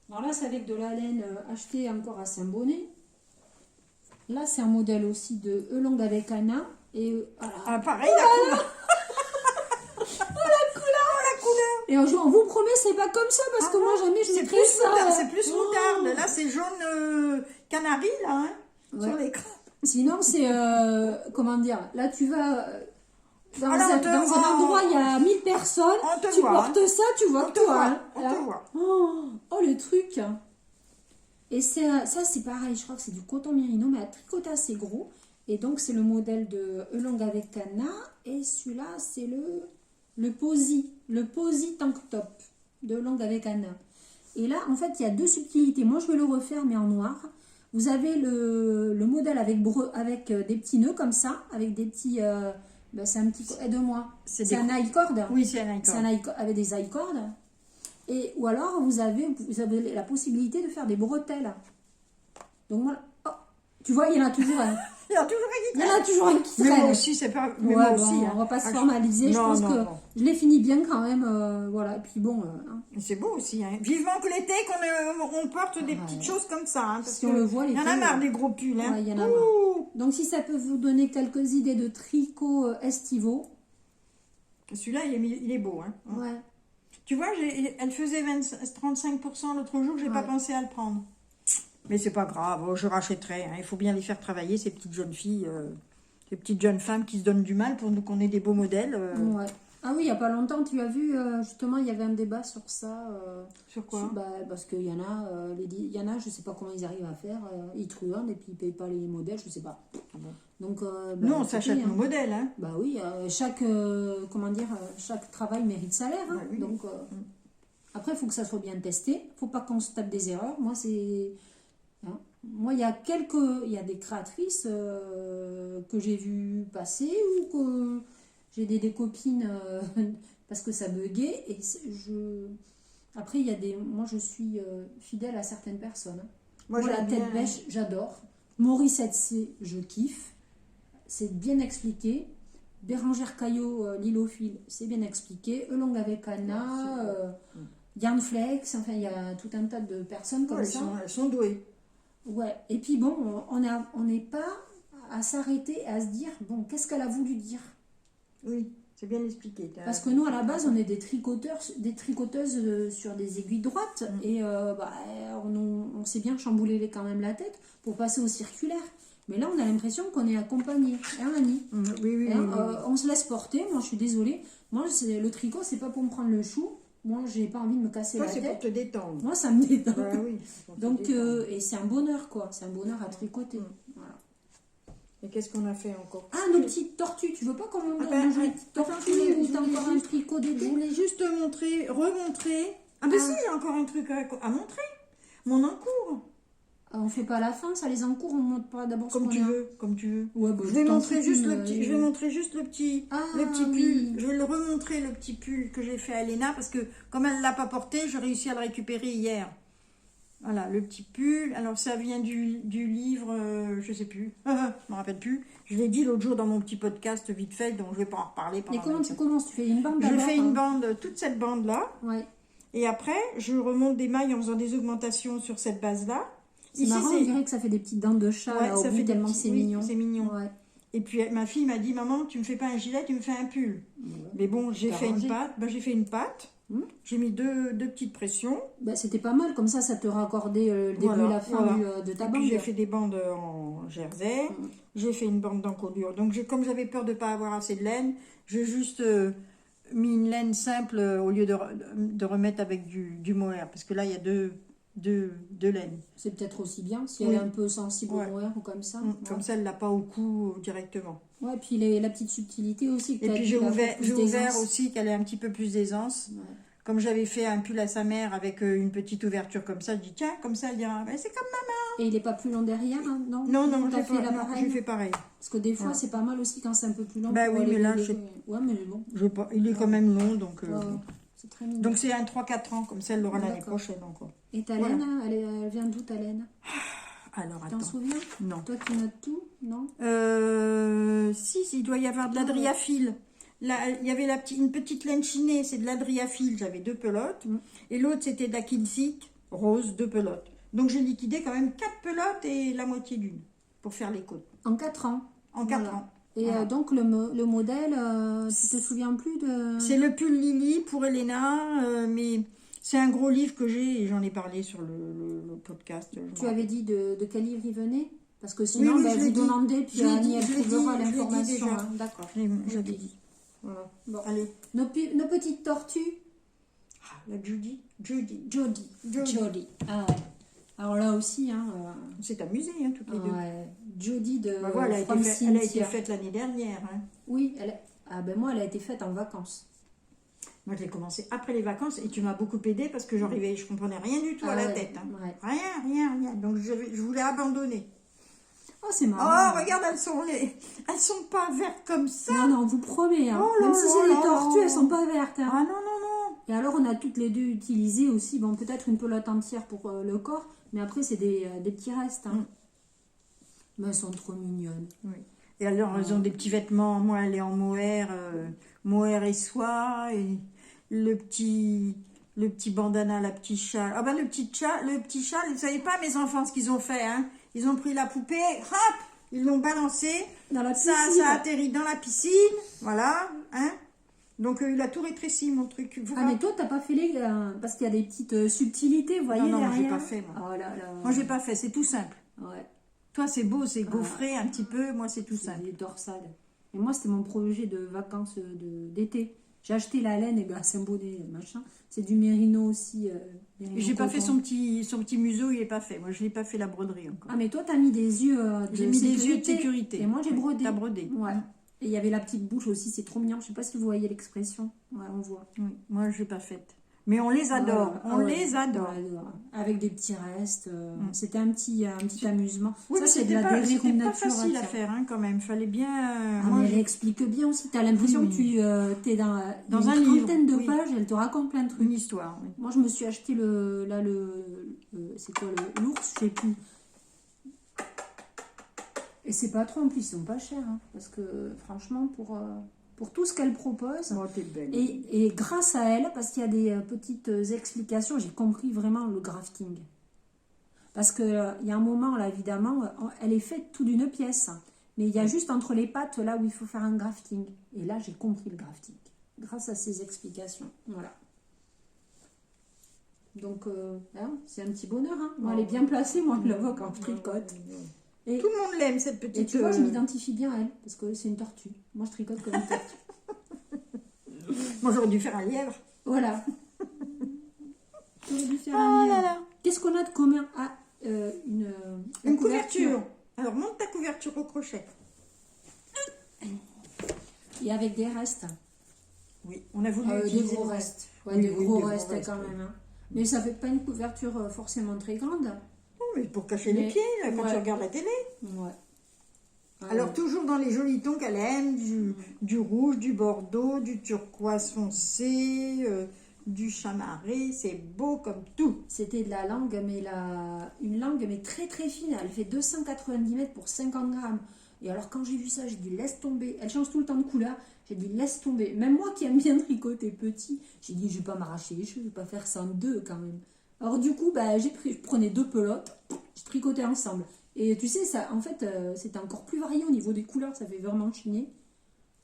alors là, c'est avec de la laine achetée encore à Saint-Bonnet. Là, c'est un modèle aussi de Elong avec Anna. Et voilà. Ah, pareil, la couleur. Et on vous promet, c'est pas comme ça, parce que moi, jamais je C'est mettrai plus ça. moutarde, c'est plus Oh. moutarde. Là, c'est jaune canari, là, hein, Ouais. sur l'écran. Sinon, c'est, comment dire, là, tu vas dans, Alors, un, on te dans un voit. endroit, il y a 1000 personnes, On te tu voit, portes ça, tu vois On que te toi. voit, Hein. on Alors, te voit. oh, le truc. Et ça, c'est pareil, je crois que c'est du coton mérino, mais à tricoter assez gros. Et donc, c'est le modèle de Elong avec Anna. Et celui-là, c'est le Posy Tank Top de Elong avec Anna. Et là, en fait, il y a deux subtilités. Moi, je vais le refaire, mais en noir. Vous avez le modèle avec des petits nœuds comme ça, avec des petits... c'est un petit... Aide-moi. C'est un high-cord. Oui, c'est un C'est icône. un avec des high-cords. Et, ou alors, vous avez la possibilité de faire des bretelles. Donc, voilà. Oh, tu vois, il y en a toujours un. Il y a toujours Il y en a toujours un qui Mais traîne. moi aussi, c'est pas... Mais Ouais, moi bon, aussi. on va pas se Ah, formaliser. Je non, pense non, que non. je l'ai fini bien quand même. Voilà. Et puis bon... hein. C'est beau aussi. Hein. Vivement que l'été, qu'on porte des petites choses comme ça. Hein, parce Si on que le voit, il y en a l'été, marre des gros pulls. Hein. Ouais, il y en a marre. Ouh. Donc, si ça peut vous donner quelques idées de tricot estivaux. Celui-là, il est beau. Hein. Ouais. Tu vois, elle faisait 35% l'autre jour, j'ai pas Ouais. pensé à le prendre. Mais c'est pas grave, je rachèterai. Hein. Il faut bien les faire travailler, ces petites jeunes filles, ces petites jeunes femmes qui se donnent du mal pour qu'on ait des beaux modèles. Ouais. Ah oui, il n'y a pas longtemps, tu as vu, justement, il y avait un débat sur ça. Sur quoi? Parce qu'il y en a, il y en a, je sais pas comment ils arrivent à faire, ils truandent et puis ils payent pas les modèles, je sais pas. Ah bon. Donc, Nous, on écoutez, s'achète hein. nos modèles. Hein. Bah oui, chaque travail mérite salaire. Hein. Bah oui. Donc, après, il faut que ça soit bien testé. Il ne faut pas qu'on se tape des erreurs. Moi, c'est... hein. Moi, il y a des créatrices que j'ai vues passer ou que j'ai des copines parce que ça buguait. Et après, il y a moi, je suis fidèle à certaines personnes. Hein. Moi, la tête bêche, j'adore. Maurice 7C, je kiffe. C'est bien expliqué. Bérangère Caillot, Lilophile, c'est bien expliqué. Elong avec Anna, Yann Flex, enfin, il y a tout un tas de personnes comme ça. Elles sont douées. Ouais, et puis bon, on n'est pas à s'arrêter et à se dire, bon, qu'est-ce qu'elle a voulu dire? Oui, c'est bien expliqué. Parce que nous, à la base, on est des tricoteuses sur des aiguilles droites, et on s'est bien chamboulé quand même la tête pour passer au circulaire. Mais là, on a l'impression qu'on est accompagné, hein, Annie? Oui. On se laisse porter, moi je suis désolée. Moi, le tricot, c'est pas pour me prendre le chou. Moi, j'ai pas envie de me casser la tête. Toi, c'est pour te détendre. Moi, ça me détend. Oui, donc, et c'est un bonheur, quoi. C'est un bonheur à tricoter. Voilà. Et qu'est-ce qu'on a fait encore? Ah, nos petites tortues. Tu veux pas qu'on montre nos petites tortues ou t'as encore un tricot d'été? Je voulais juste te montrer, remontrer. Ah, ben si, j'ai encore un truc à montrer. Mon encours. On fait pas la fin, ça les encours, on montre pas d'abord comme tu veux, comme tu veux. Ouais, bah, je vais montrer juste le petit, je vais montrer juste le petit pull. Oui. Je vais le remontrer le petit pull que j'ai fait à Elena parce que comme elle l'a pas porté, j'ai réussi à le récupérer hier. Voilà, le petit pull. Alors ça vient du livre, je sais plus, je me rappelle plus. Je l'ai dit l'autre jour dans mon petit podcast vite fait, donc je vais pas en reparler. Et comment tu commences? Tu fais une bande? Je fais une bande, toute cette bande là. Ouais. Et après, je remonte des mailles en faisant des augmentations sur cette base là. C'est marrant, on dirait que ça fait des petites dents de chat, là, au bout, tellement c'est mignon. C'est mignon. Ouais. Et puis ma fille m'a dit, maman, tu me fais pas un gilet, tu me fais un pull. Mais bon, j'ai fait une patte. Ben, j'ai fait une patte. J'ai mis deux petites pressions. Ben, c'était pas mal, comme ça te raccordait le début et la fin de ta bande. Et puis j'ai fait des bandes en jersey. J'ai fait une bande d'encolure. Donc comme j'avais peur de pas avoir assez de laine, j'ai juste mis une laine simple au lieu de remettre avec du mohair. Parce que là, il y a deux laines. C'est peut-être aussi bien si elle est un peu sensible au mohair ou comme ça. Comme ça, elle l'a pas au cou directement. Ouais, puis la petite subtilité aussi. Et puis j'ai ouvert aussi qu'elle ait un petit peu plus d'aisance. Ouais. Comme j'avais fait un pull à sa mère avec une petite ouverture comme ça, je dis tiens, comme ça elle dira c'est comme maman. Et il est pas plus long derrière, hein, non? Non, j'ai fait pareil. Parce que des fois c'est pas mal aussi quand c'est un peu plus long. Bah oui, mais là, ouais, mais bon. Il est quand même long, donc. C'est très mignon. Donc c'est un 3-4 ans, comme ça elle l'aura l'année prochaine encore. Et ta laine, elle vient d'où ta laine? Alors attends. T'en souviens? Non. Toi qui notes tout, non? Si, il doit y avoir de l'adriaphile. Là, il y avait une petite laine chinée, c'est de l'adriaphile, j'avais 2 pelotes. Et l'autre c'était d'Akinsic, rose, 2 pelotes. Donc j'ai liquidé quand même 4 pelotes et la moitié d'une pour faire les côtes. En 4 ans? En 4 ans. Et donc le modèle, tu te souviens plus de... C'est le pull Lily pour Elena, mais c'est un gros livre que j'ai et j'en ai parlé sur le podcast. Tu avais dit de quel livre il venait? Parce que sinon, vous demandez, puis Annie, elle trouvera l'information. D'accord, je l'ai dit. Voilà. Bon, allez. Nos petites tortues. La Jody. Ah ouais. Alors là aussi, hein, on s'est amusés, hein, toutes les deux. Jody de elle a été faite l'année dernière. Hein. Oui, moi, elle a été faite en vacances. Moi, je l'ai commencé après les vacances et tu m'as beaucoup aidé parce que je comprenais rien du tout à la tête. Hein. Ouais. Rien. Donc, je voulais abandonner. Oh, c'est marrant. Oh, regarde, elles sont pas vertes comme ça. Non, on vous promet. Hein. Même si c'est des tortues, elles sont pas vertes. Hein. Ah non. Et alors, on a toutes les deux utilisé aussi, bon, peut-être une pelote entière pour le corps, mais après, c'est des petits restes. Hein. Mais elles sont trop mignonnes. Oui. Et alors, elles ont des petits vêtements. Moi, elle est en mohair et soie. Et le petit bandana, la petite châle. Ah ben, le petit châle, vous savez pas, mes enfants, ce qu'ils ont fait, hein. Ils ont pris la poupée, hop, ils l'ont balancé. Dans la piscine. Ça a atterri dans la piscine. Voilà, hein. Donc, il a tout rétréci, mon truc. Mais toi, t'as pas fait parce qu'il y a des petites subtilités, vous voyez, Non, j'ai pas fait, moi. Oh là là. Moi, j'ai pas fait, c'est tout simple. Ouais. Toi, c'est beau, c'est gaufré un petit peu. Moi, c'est tout simple. C'est dorsales. Et moi, c'était mon projet de vacances d'été. J'ai acheté la laine, et c'est un bonnet, machin. C'est du mérino aussi. J'ai pas fait son petit museau, il est pas fait. Moi, je l'ai pas fait la broderie encore. Ah, mais toi, t'as mis des yeux J'ai mis des yeux de sécurité. Et moi, j'ai brodé. T'as brodé. Ouais. Et il y avait la petite bouche aussi, c'est trop mignon. Je sais pas si vous voyez l'expression. Ouais, on voit. Oui, moi, je l'ai pas faite. Mais on les adore, Voilà. on Ouais, les adore. on adore. Avec des petits restes. C'était un petit amusement. Oui, Ça, mais c'est de la c'était pas nature. facile à faire hein, quand même. Fallait bien. Ah, moi, mais elle explique bien aussi. Tu as l'impression Oui, que tu es dans, Dans une un livre, trentaine de oui. pages. Elle te raconte plein de trucs. une histoire. Oui. Moi, je me suis acheté c'est quoi l'ours, je sais plus. Et c'est pas trop, en plus, ils sont pas chers. Hein, parce que, franchement, pour tout ce qu'elle propose, Oh, t'es belle. et grâce à elle, parce qu'il y a des petites explications, j'ai compris vraiment le grafting. Parce qu'il y a un moment, là, évidemment, elle est faite tout d'une pièce. Mais il y a juste entre les pattes, là, où il faut faire un grafting. Et là, j'ai compris le grafting. Grâce à ces explications. Voilà. Donc, hein, c'est un petit bonheur. Hein. Moi, elle est bien placée, moi, je la vois quand je tricote. Et, Tout le monde l'aime, cette petite. et tu vois, je m'identifie bien à elle, parce que c'est une tortue. Moi, je tricote comme une tortue. Moi, j'aurais dû faire un lièvre. Voilà. J'aurais dû faire Oh un là lièvre. là. Qu'est-ce qu'on a de commun? Ah, Une couverture. Alors, monte ta couverture au crochet. Et avec des restes. Oui, on a voulu Des utiliser gros le restes. Ouais, Oui, des oui, gros des gros restes restes, quand oui. même. Hein. Mais ça fait pas une couverture forcément très grande. Non, mais pour cacher les Mais- pieds, là, quand ouais. tu regardes la télé. Ouais. Alors, toujours dans les jolis tons qu'elle aime, du rouge, du bordeaux, du turquoise foncé, du chamarré, c'est beau comme tout. C'était de la langue, mais une langue mais très très fine. Elle fait 290 mètres pour 50 grammes. Et alors quand j'ai vu ça, j'ai dit laisse tomber. Elle change tout le temps de couleur. J'ai dit laisse tomber. Même moi qui aime bien tricoter petit, j'ai dit je vais pas m'arracher les cheveux, je vais pas faire ça en deux quand même. Alors du coup, bah, je prenais 2 pelotes, je tricotais ensemble. Et tu sais, ça, en fait, c'était encore plus varié au niveau des couleurs, ça fait vraiment chiner.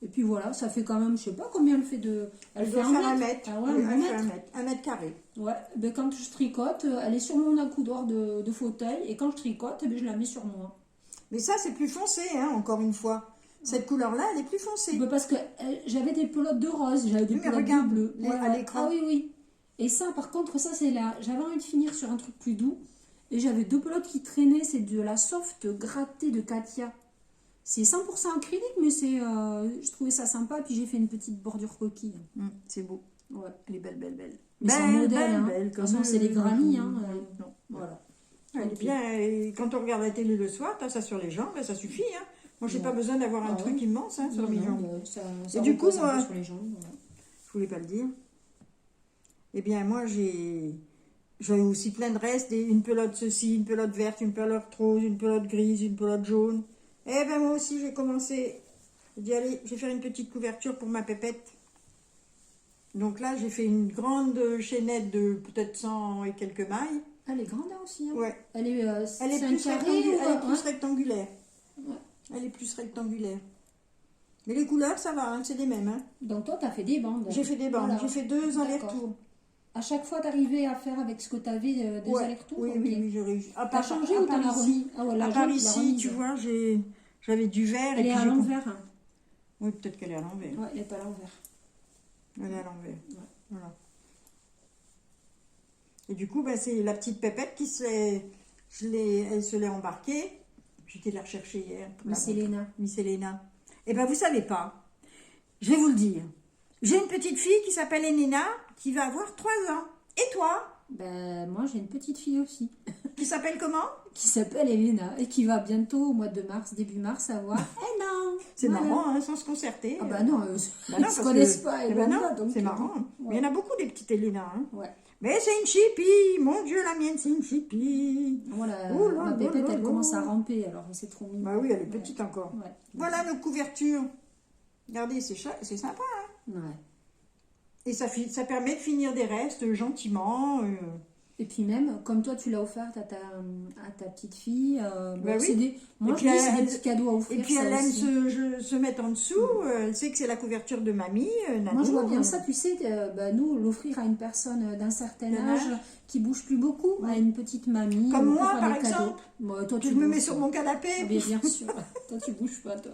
Et puis voilà, ça fait quand même, je sais pas combien elle fait de... Elle fait doit faire un mètre. Ah ouais, Oui, un elle fait mètre. 1 mètre carré. Ouais, ben quand je tricote, elle est sur mon accoudoir de fauteuil, et quand je tricote, ben je la mets sur moi. Mais ça, c'est plus foncé, hein, encore une fois. Cette couleur-là, elle est plus foncée. Ben parce que j'avais des pelotes de rose, j'avais des Oui, mais pelotes regarde, de bleu. à l'écran. Ah oui, oui. Et ça, par contre, ça c'est là. J'avais envie de finir sur un truc plus doux. Et j'avais 2 pelotes qui traînaient, c'est de la soft grattée de Katia. C'est 100% acrylique, mais je trouvais ça sympa. Puis j'ai fait une petite bordure coquille. C'est beau. Ouais. Elle est belle, belle, belle. Mais c'est un modèle, hein. De toute façon, c'est les granny. Hein. Non. Voilà. Elle est bien. Et quand on regarde la télé le soir, t'as ça sur les jambes, ben, ça suffit. Hein. Moi, j'ai pas besoin d'avoir un truc immense hein, sur mes jambes. Ça Et du coup, repose un peu sur les jambes. Voilà. Je voulais pas le dire. Eh bien, moi, j'ai aussi plein de restes. Une pelote ceci, une pelote verte, une pelote rose, une pelote grise, une pelote jaune. Eh bien, moi aussi, j'ai commencé. J'ai dit, allez, je vais faire une petite couverture pour ma pépette. Donc là, j'ai fait une grande chaînette de peut-être 100 et quelques mailles. Elle est grande hein, aussi. Hein. Ouais. Elle est, Elle est c'est un plus, carré elle est ou plus rectangulaire. Ouais. Elle est plus rectangulaire. Mais les couleurs, ça va, hein, c'est les mêmes. Hein. Donc toi, tu as fait des bandes. J'ai fait des bandes, Voilà. j'ai fait 2 D'accord. allers-retours. À chaque fois, t'arrivais à faire avec ce que tu avais des Ouais. allers-retours. Oui, ok. oui, j'ai réussi. T'as changé ou t'en as remis? Ah ouais, la À jaune, part tu l'as ici, remise. tu vois, j'avais du vert. Elle et est puis à l'envers. Hein. Oui, peut-être qu'elle est à l'envers. Ouais, elle est à l'envers. Elle est à l'envers. Ouais. Voilà. Et du coup, ben, c'est la petite pépette qui elle se l'est embarquée. J'étais la rechercher hier. Miss Elena. Miss Elena. Eh bien, vous savez pas. Je vais vous le dire. J'ai une petite fille qui s'appelle Elena, qui va avoir 3 ans. Et toi? Ben, moi, j'ai une petite fille aussi. Qui s'appelle comment? Qui s'appelle Elena et qui va bientôt, au mois de mars, début mars, avoir un an. C'est Voilà. marrant, hein, sans se concerter. Ah bah non, Bah ils non, se parce connaissent que- pas. Eh Et ben voilà, non, donc, c'est marrant. Mais il y en a beaucoup des petites Elena. Hein. Ouais. Mais c'est une chipie, mon Dieu, la mienne, c'est une chipie. Voilà, Oh là ma là pépette, là elle là. commence à ramper, alors c'est trop mignon. Bah oui, elle est petite encore. Ouais. Voilà nos couvertures. Regardez, c'est sympa. Hein. Ouais. Et ça permet de finir des restes gentiment. Et puis même, comme toi, tu l'as offerte à ta petite fille. Bah oui. C'est moi, Et je puis dis, c'est des elle- petits cadeaux à offrir. Et puis ça elle aime aussi. se mettre en dessous. Elle sait que c'est la couverture de mamie. Moi, je vois bien Nanou. ça, tu sais, nous, l'offrir à une personne d'un certain D'un âge âge. qui bouge plus beaucoup, à une petite mamie. Comme on peut moi, faire par des cadeaux. exemple. Moi, toi, Je tu me bouges mets sur pas. mon canapé. Ah, bien sûr. Toi, tu bouges pas, toi.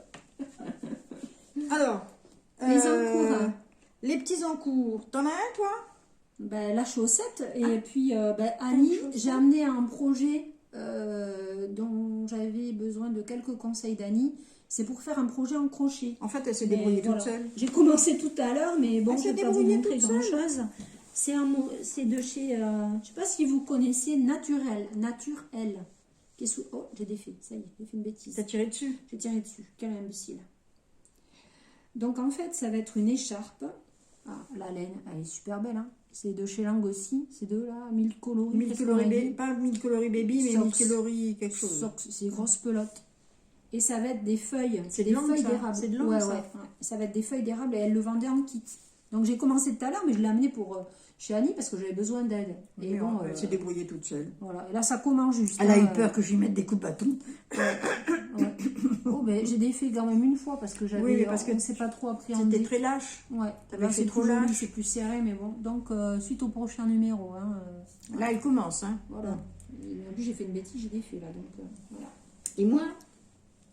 Alors, Les encours. les petits encours. T'en as un, toi? Ben, la chaussette. Et puis, Annie, chaussette. j'ai amené un projet dont j'avais besoin de quelques conseils d'Annie. C'est pour faire un projet en crochet. En fait, elle s'est Mais débrouillée voilà. toute seule. J'ai commencé tout à l'heure, mais bon, Elle je s'est ne vais pas vous débrouillée montrer toute seule. grand-chose. C'est de chez, je sais pas si vous connaissez Naturel. Oh, j'ai défait, ça y est, j'ai fait une bêtise. T'as tiré dessus? J'ai tiré dessus, quel imbécile. Donc en fait, ça va être une écharpe. Ah, la laine, elle est super belle. Hein. C'est de chez Lang aussi. C'est de là, 1000 coloris. 1000 coloris, pas 1000 coloris baby, mais 1000 coloris quelque chose. Socks, c'est grosses pelotes. Et ça va être des feuilles. C'est des de feuilles ça. d'érable. C'est de l'angle, ça. Ouais. Ça va être des feuilles d'érable et elle le vendait en kit. Donc j'ai commencé tout à l'heure, mais je l'ai amené pour chez Annie parce que j'avais besoin d'aide. Et bon, elle s'est débrouillée toute seule. Voilà. Et là, ça commence juste. Elle a eu peur que je lui mette des coups de bâton. Ouais. Oh, ben, j'ai défait quand même une fois parce que j'avais. Oui, parce que on ne s'est pas trop appréhendé. C'était très lâche. Ouais. T'avais Là, fait c'est trop plus joli, lâche. c'est plus serré, mais bon. Donc, suite au prochain numéro. Hein, Là, elle commence. Hein. Voilà. Et en plus, j'ai fait une bêtise, j'ai défait là. Donc, voilà. Et moi,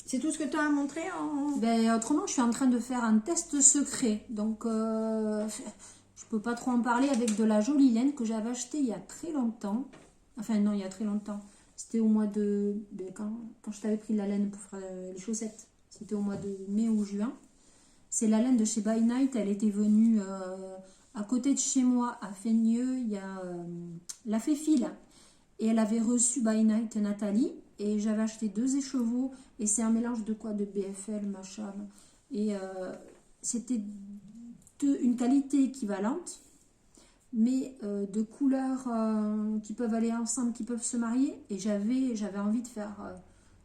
c'est tout ce que tu as à montrer en... Ben, autrement, je suis en train de faire un test secret. Donc, je peux pas trop en parler avec de la jolie laine que j'avais achetée il y a très longtemps. Enfin, non, il y a très longtemps. C'était au mois de... Quand je t'avais pris de la laine pour faire les chaussettes. C'était au mois de mai ou juin. C'est la laine de chez By Night. Elle était venue à côté de chez moi, à Feigneux. Il y a la Féfile. Et elle avait reçu By Night Nathalie. Et j'avais acheté 2 écheveaux. Et c'est un mélange de quoi? De BFL, machin. Et c'était une qualité équivalente. Mais de couleurs qui peuvent aller ensemble, qui peuvent se marier. Et j'avais envie de faire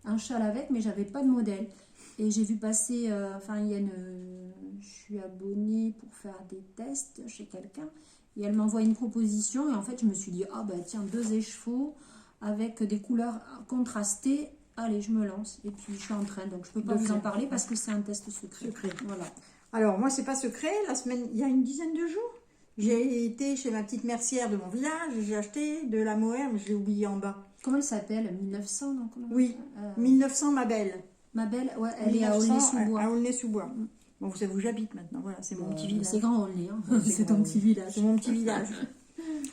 un châle avec, mais j'avais pas de modèle. Et j'ai vu passer, je suis abonnée pour faire des tests chez quelqu'un. Et elle m'envoie une proposition. Et en fait, je me suis dit, ah ben tiens, 2 écheveaux avec des couleurs contrastées. Allez, je me lance. Et puis, je suis en train. Donc, je peux pas vous en parler parce que c'est un test secret. Voilà. Alors, moi, c'est pas secret. La semaine, il y a une dizaine de jours, j'ai été chez ma petite mercière de mon village. J'ai acheté de la mohair, mais je l'ai oublié en bas. Comment elle s'appelle? 1900, non? Oui, 1900, ma belle. Ma belle, ouais, elle est à Aulnay-sous-Bois. À Aulnay-sous-Bois. Bon, vous savez où j'habite maintenant. Voilà, c'est mon petit village. C'est grand Aulnay, hein. C'est ton petit village. C'est mon petit village.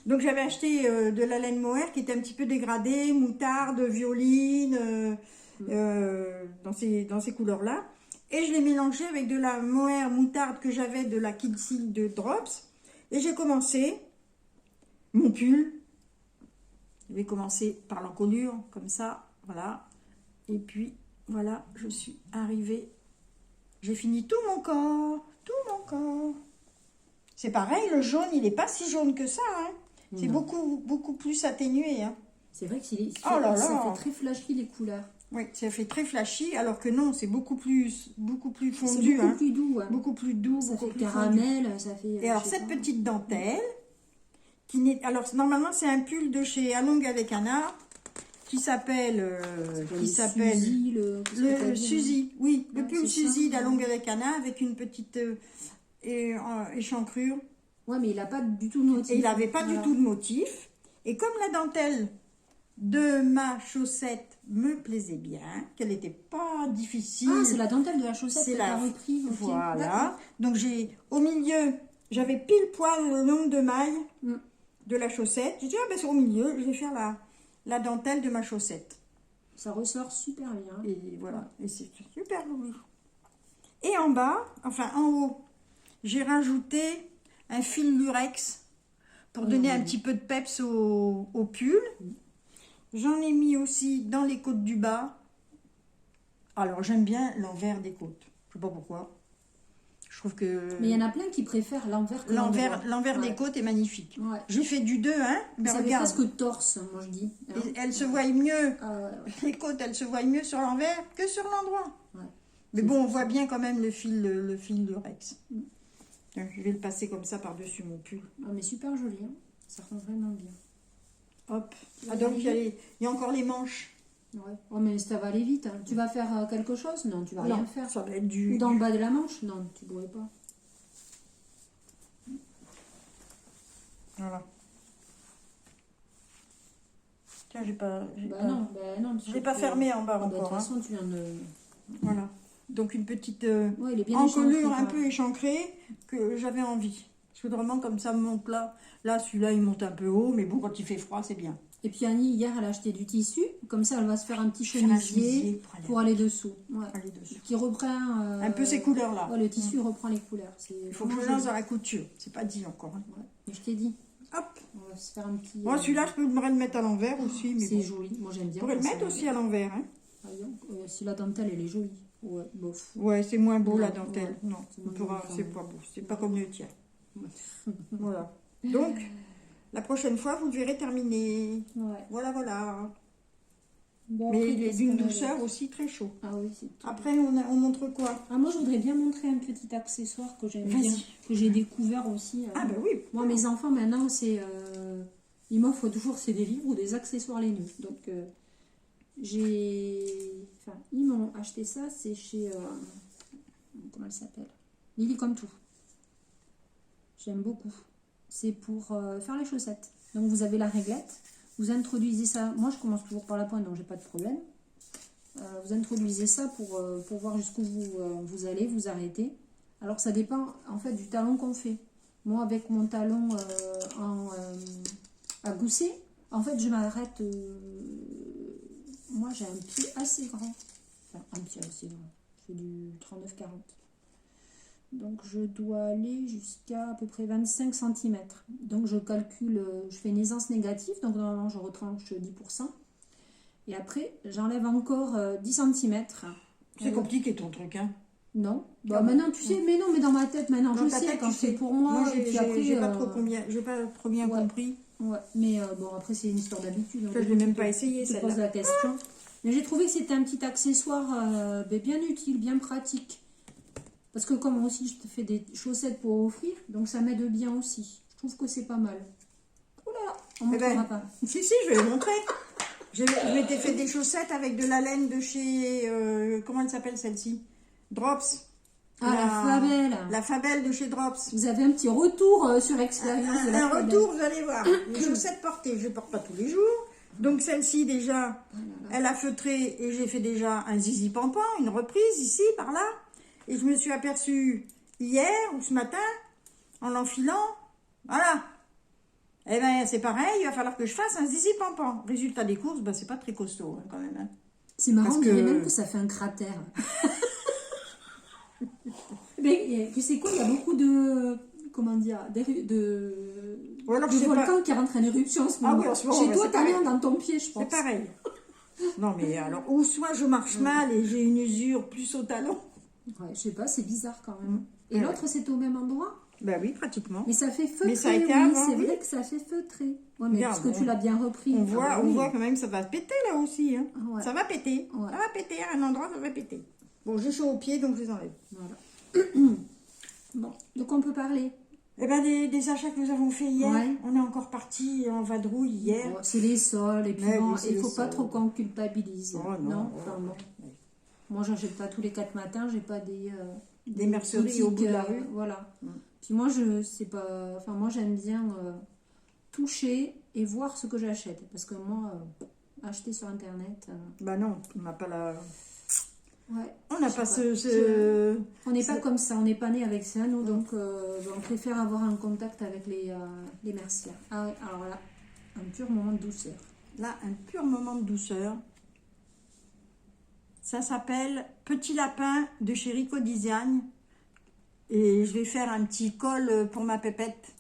Donc, j'avais acheté de la laine mohair qui était un petit peu dégradée, moutarde, violine, dans ces couleurs-là. Et je l'ai mélangé avec de la mohair moutarde que j'avais de la Kid Silk de Drops. Et j'ai commencé mon pull. Je vais commencer par l'encolure, comme ça, voilà. Et puis, voilà, je suis arrivée. J'ai fini tout mon corps, C'est pareil, le jaune, il n'est pas si jaune que ça, hein. C'est beaucoup plus atténué, hein. C'est vrai que ça fait très flashy les couleurs. Oui, ça fait très flashy, alors que non, c'est beaucoup plus fondu. C'est beaucoup plus doux. Hein. Beaucoup plus doux, ça beaucoup fait plus caramel, fondu. ça fait... Et alors, cette petite dentelle, alors normalement, c'est un pull de chez Along avec Anna, qui s'appelle... Suzy, le Suzy, oui, le pull Suzy d'Along avec Anna, avec une petite échancrure. Ouais, mais il n'a pas du tout de motif. Et il n'avait pas du tout de motif. Et comme la dentelle de ma chaussette me plaisait bien, qu'elle n'était pas difficile. Ah, c'est la dentelle de la chaussette que tu as repris. Okay. Voilà. Donc, au milieu, j'avais pile poil le nombre de mailles de la chaussette. J'ai dit, ah ben c'est au milieu, je vais faire la dentelle de ma chaussette. Ça ressort super bien. Et voilà, et c'est super joli. Et en bas, enfin en haut, j'ai rajouté un fil lurex pour donner un petit peu de peps au pull. J'en ai mis aussi dans les côtes du bas. Alors, j'aime bien l'envers des côtes. Je sais pas pourquoi. Je trouve que... Mais il y en a plein qui préfèrent l'envers que l'endroit. L'envers des côtes est magnifique. Ouais. J'ai fait du 2, hein. Mais ça fait presque torse, moi je dis. Et elles se voient mieux. Les côtes, elles se voient mieux sur l'envers que sur l'endroit. Ouais. Mais bon, on voit bien quand même le fil lurex. Je vais le passer comme ça par-dessus mon pull. Ah, mais super joli, hein. Ça rend vraiment bien. Hop. Ah, donc il y a encore les manches. Ouais. Oh, mais ça va aller vite. Hein. Tu vas faire quelque chose? Non, tu vas rien faire. Ça va être du... Dans le bas de la manche? Non, tu ne pourrais pas. Voilà. Tiens, j'ai pas... Je l'ai pas fermé en bas encore. De toute façon, tu viens de... Voilà. Donc une petite il est bien encolure un peu échancrée que j'avais envie. Je suis vraiment comme ça monte là. Là, celui-là, il monte un peu haut, mais bon, quand il fait froid, c'est bien. Et puis Annie, hier, elle a acheté du tissu. Comme ça, elle va se faire un petit chemisier pour aller dessous. Ouais. Aller dessous. Qui reprend... un peu ces couleurs-là. Ouais, le tissu reprend les couleurs. Il faut que je lance dans la couture. C'est pas dit encore. Hein. Ouais. Mais je t'ai dit. On va se faire un petit... Moi, celui-là, je pourrais le mettre à l'envers aussi. Mais c'est bon. joli, moi j'aime Je bien. pourrais le quand mettre ça- aussi à l'envers. Hein. Voyons, si la dentelle, elle est jolie. Ouais, bof. Ouais, c'est moins beau Non, la dentelle. ouais, Non, c'est moins joli, c'est quand pas beau. C'est pas comme le tien. Ouais. Voilà. Donc, la prochaine fois, vous le verrez terminé. Ouais. Voilà, voilà. Bon, Mais après, il est qu'est-ce d'une qu'on a douceur d'autre? aussi très chaud. Ah oui, c'est tout. Après, on montre quoi? Ah, moi, je voudrais bien montrer un petit accessoire que j'aime Vas-y. bien, que j'ai découvert aussi. Ah ben oui. Moi, mes enfants, maintenant, c'est... ils m'offrent toujours c'est des livres ou des accessoires laineux. Donc, Enfin, ils m'ont acheté ça, c'est chez... comment elle s'appelle? Lily comme tout. J'aime beaucoup. C'est pour faire les chaussettes. Donc, vous avez la réglette. Vous introduisez ça. Moi, je commence toujours par la pointe, donc j'ai pas de problème. Vous introduisez ça pour voir jusqu'où vous allez, vous arrêtez. Alors, ça dépend, en fait, du talon qu'on fait. Moi, avec mon talon à gousset, en fait, je m'arrête... moi, j'ai un pied assez grand. Enfin, un pied assez grand. C'est du 39-40. Donc, je dois aller jusqu'à à peu près 25 cm. Donc, je calcule, je fais une aisance négative. Donc, normalement, je retranche 10%. Et après, j'enlève encore 10 cm. C'est compliqué ton truc, hein. Non. Bah, maintenant, tu sais, mais non, mais dans ma tête, maintenant, Dans je ta sais tête, quand tu c'est sais. pour moi. Moi, Et puis après, j'ai pas trop bien ouais. compris. Ouais, mais bon, après, c'est une histoire d'habitude. Je l'ai même pas essayé, Je te pose celle-là. la question. Mais j'ai trouvé que c'était un petit accessoire bien utile, bien pratique. Parce que comme moi aussi, je te fais des chaussettes pour offrir, donc ça m'aide bien aussi. Je trouve que c'est pas mal. Oula, on ne Eh ben, montrera pas. Si, je vais le montrer. Je m'étais fait des chaussettes avec de la laine de chez... comment elle s'appelle celle-ci? Drops. Ah, la Fabelle. La Fabelle de chez Drops. Vous avez un petit retour sur expérience de la Un Fabelle. retour, vous allez voir. Les chaussettes portées, je ne porte pas tous les jours. Donc celle-ci déjà, elle a feutré et j'ai fait déjà un zizi pampan, une reprise ici, par là. Et je me suis aperçue hier ou ce matin, en l'enfilant, voilà. Eh bien c'est pareil, il va falloir que je fasse un zizi pampan. Résultat des courses, ben, c'est pas très costaud hein, quand même. Hein. C'est marrant, Parce on dirait que- même que ça fait un cratère. Mais tu sais quoi, il y a beaucoup de... Comment dire? Ou alors, de je sais volcans pas. qui rentrent en éruption en ce Ah moment. oui, en ce moment, Chez ouais, toi, c'est t'as pareil. rien dans ton pied, je pense. C'est pareil. Non mais alors, ou soit je marche mal et j'ai une usure plus au talon. Ouais, je sais pas, c'est bizarre quand même. Et Ouais. l'autre, c'est au même endroit? Ben oui, pratiquement. Mais ça fait feutrer, Mais ça a été oui, avant, c'est oui. vrai que ça fait feutrer. Ouais, mais Regarde, parce que tu l'as bien repris. On Ah voit, bah on oui. voit quand même ça va péter là aussi. Hein. Ouais. Ça va péter. Ouais. Ça va péter. À un endroit, ça va péter. Bon, j'ai chaud aux pieds, donc je les enlève. Voilà. Bon, donc on peut parler. Eh ben, des achats que nous avons fait hier, Ouais. on est encore parti en vadrouille hier. Bon, c'est les sols, et puis Ouais, bon, oui, c'est il les faut pas sols. trop qu'on culpabilise. Oh, non. Enfin, bon. Ouais. Moi, j'achète pas tous les 4 matins, j'ai pas des merceries au bout de la rue. Voilà. Mm. Puis moi, moi, j'aime bien toucher et voir ce que j'achète. Parce que moi, acheter sur Internet... Bah non, on n'a pas la... ouais. On n'a Je pas sais ce... On n'est pas C'est- comme ça, on n'est pas né avec ça, nous, donc on préfère avoir un contact avec les mercières. Ah ouais, alors là, un pur moment de douceur. Là, un pur moment de douceur. Ça s'appelle Petit Lapin de chez Rico Design. Et je vais faire un petit col pour ma pépette.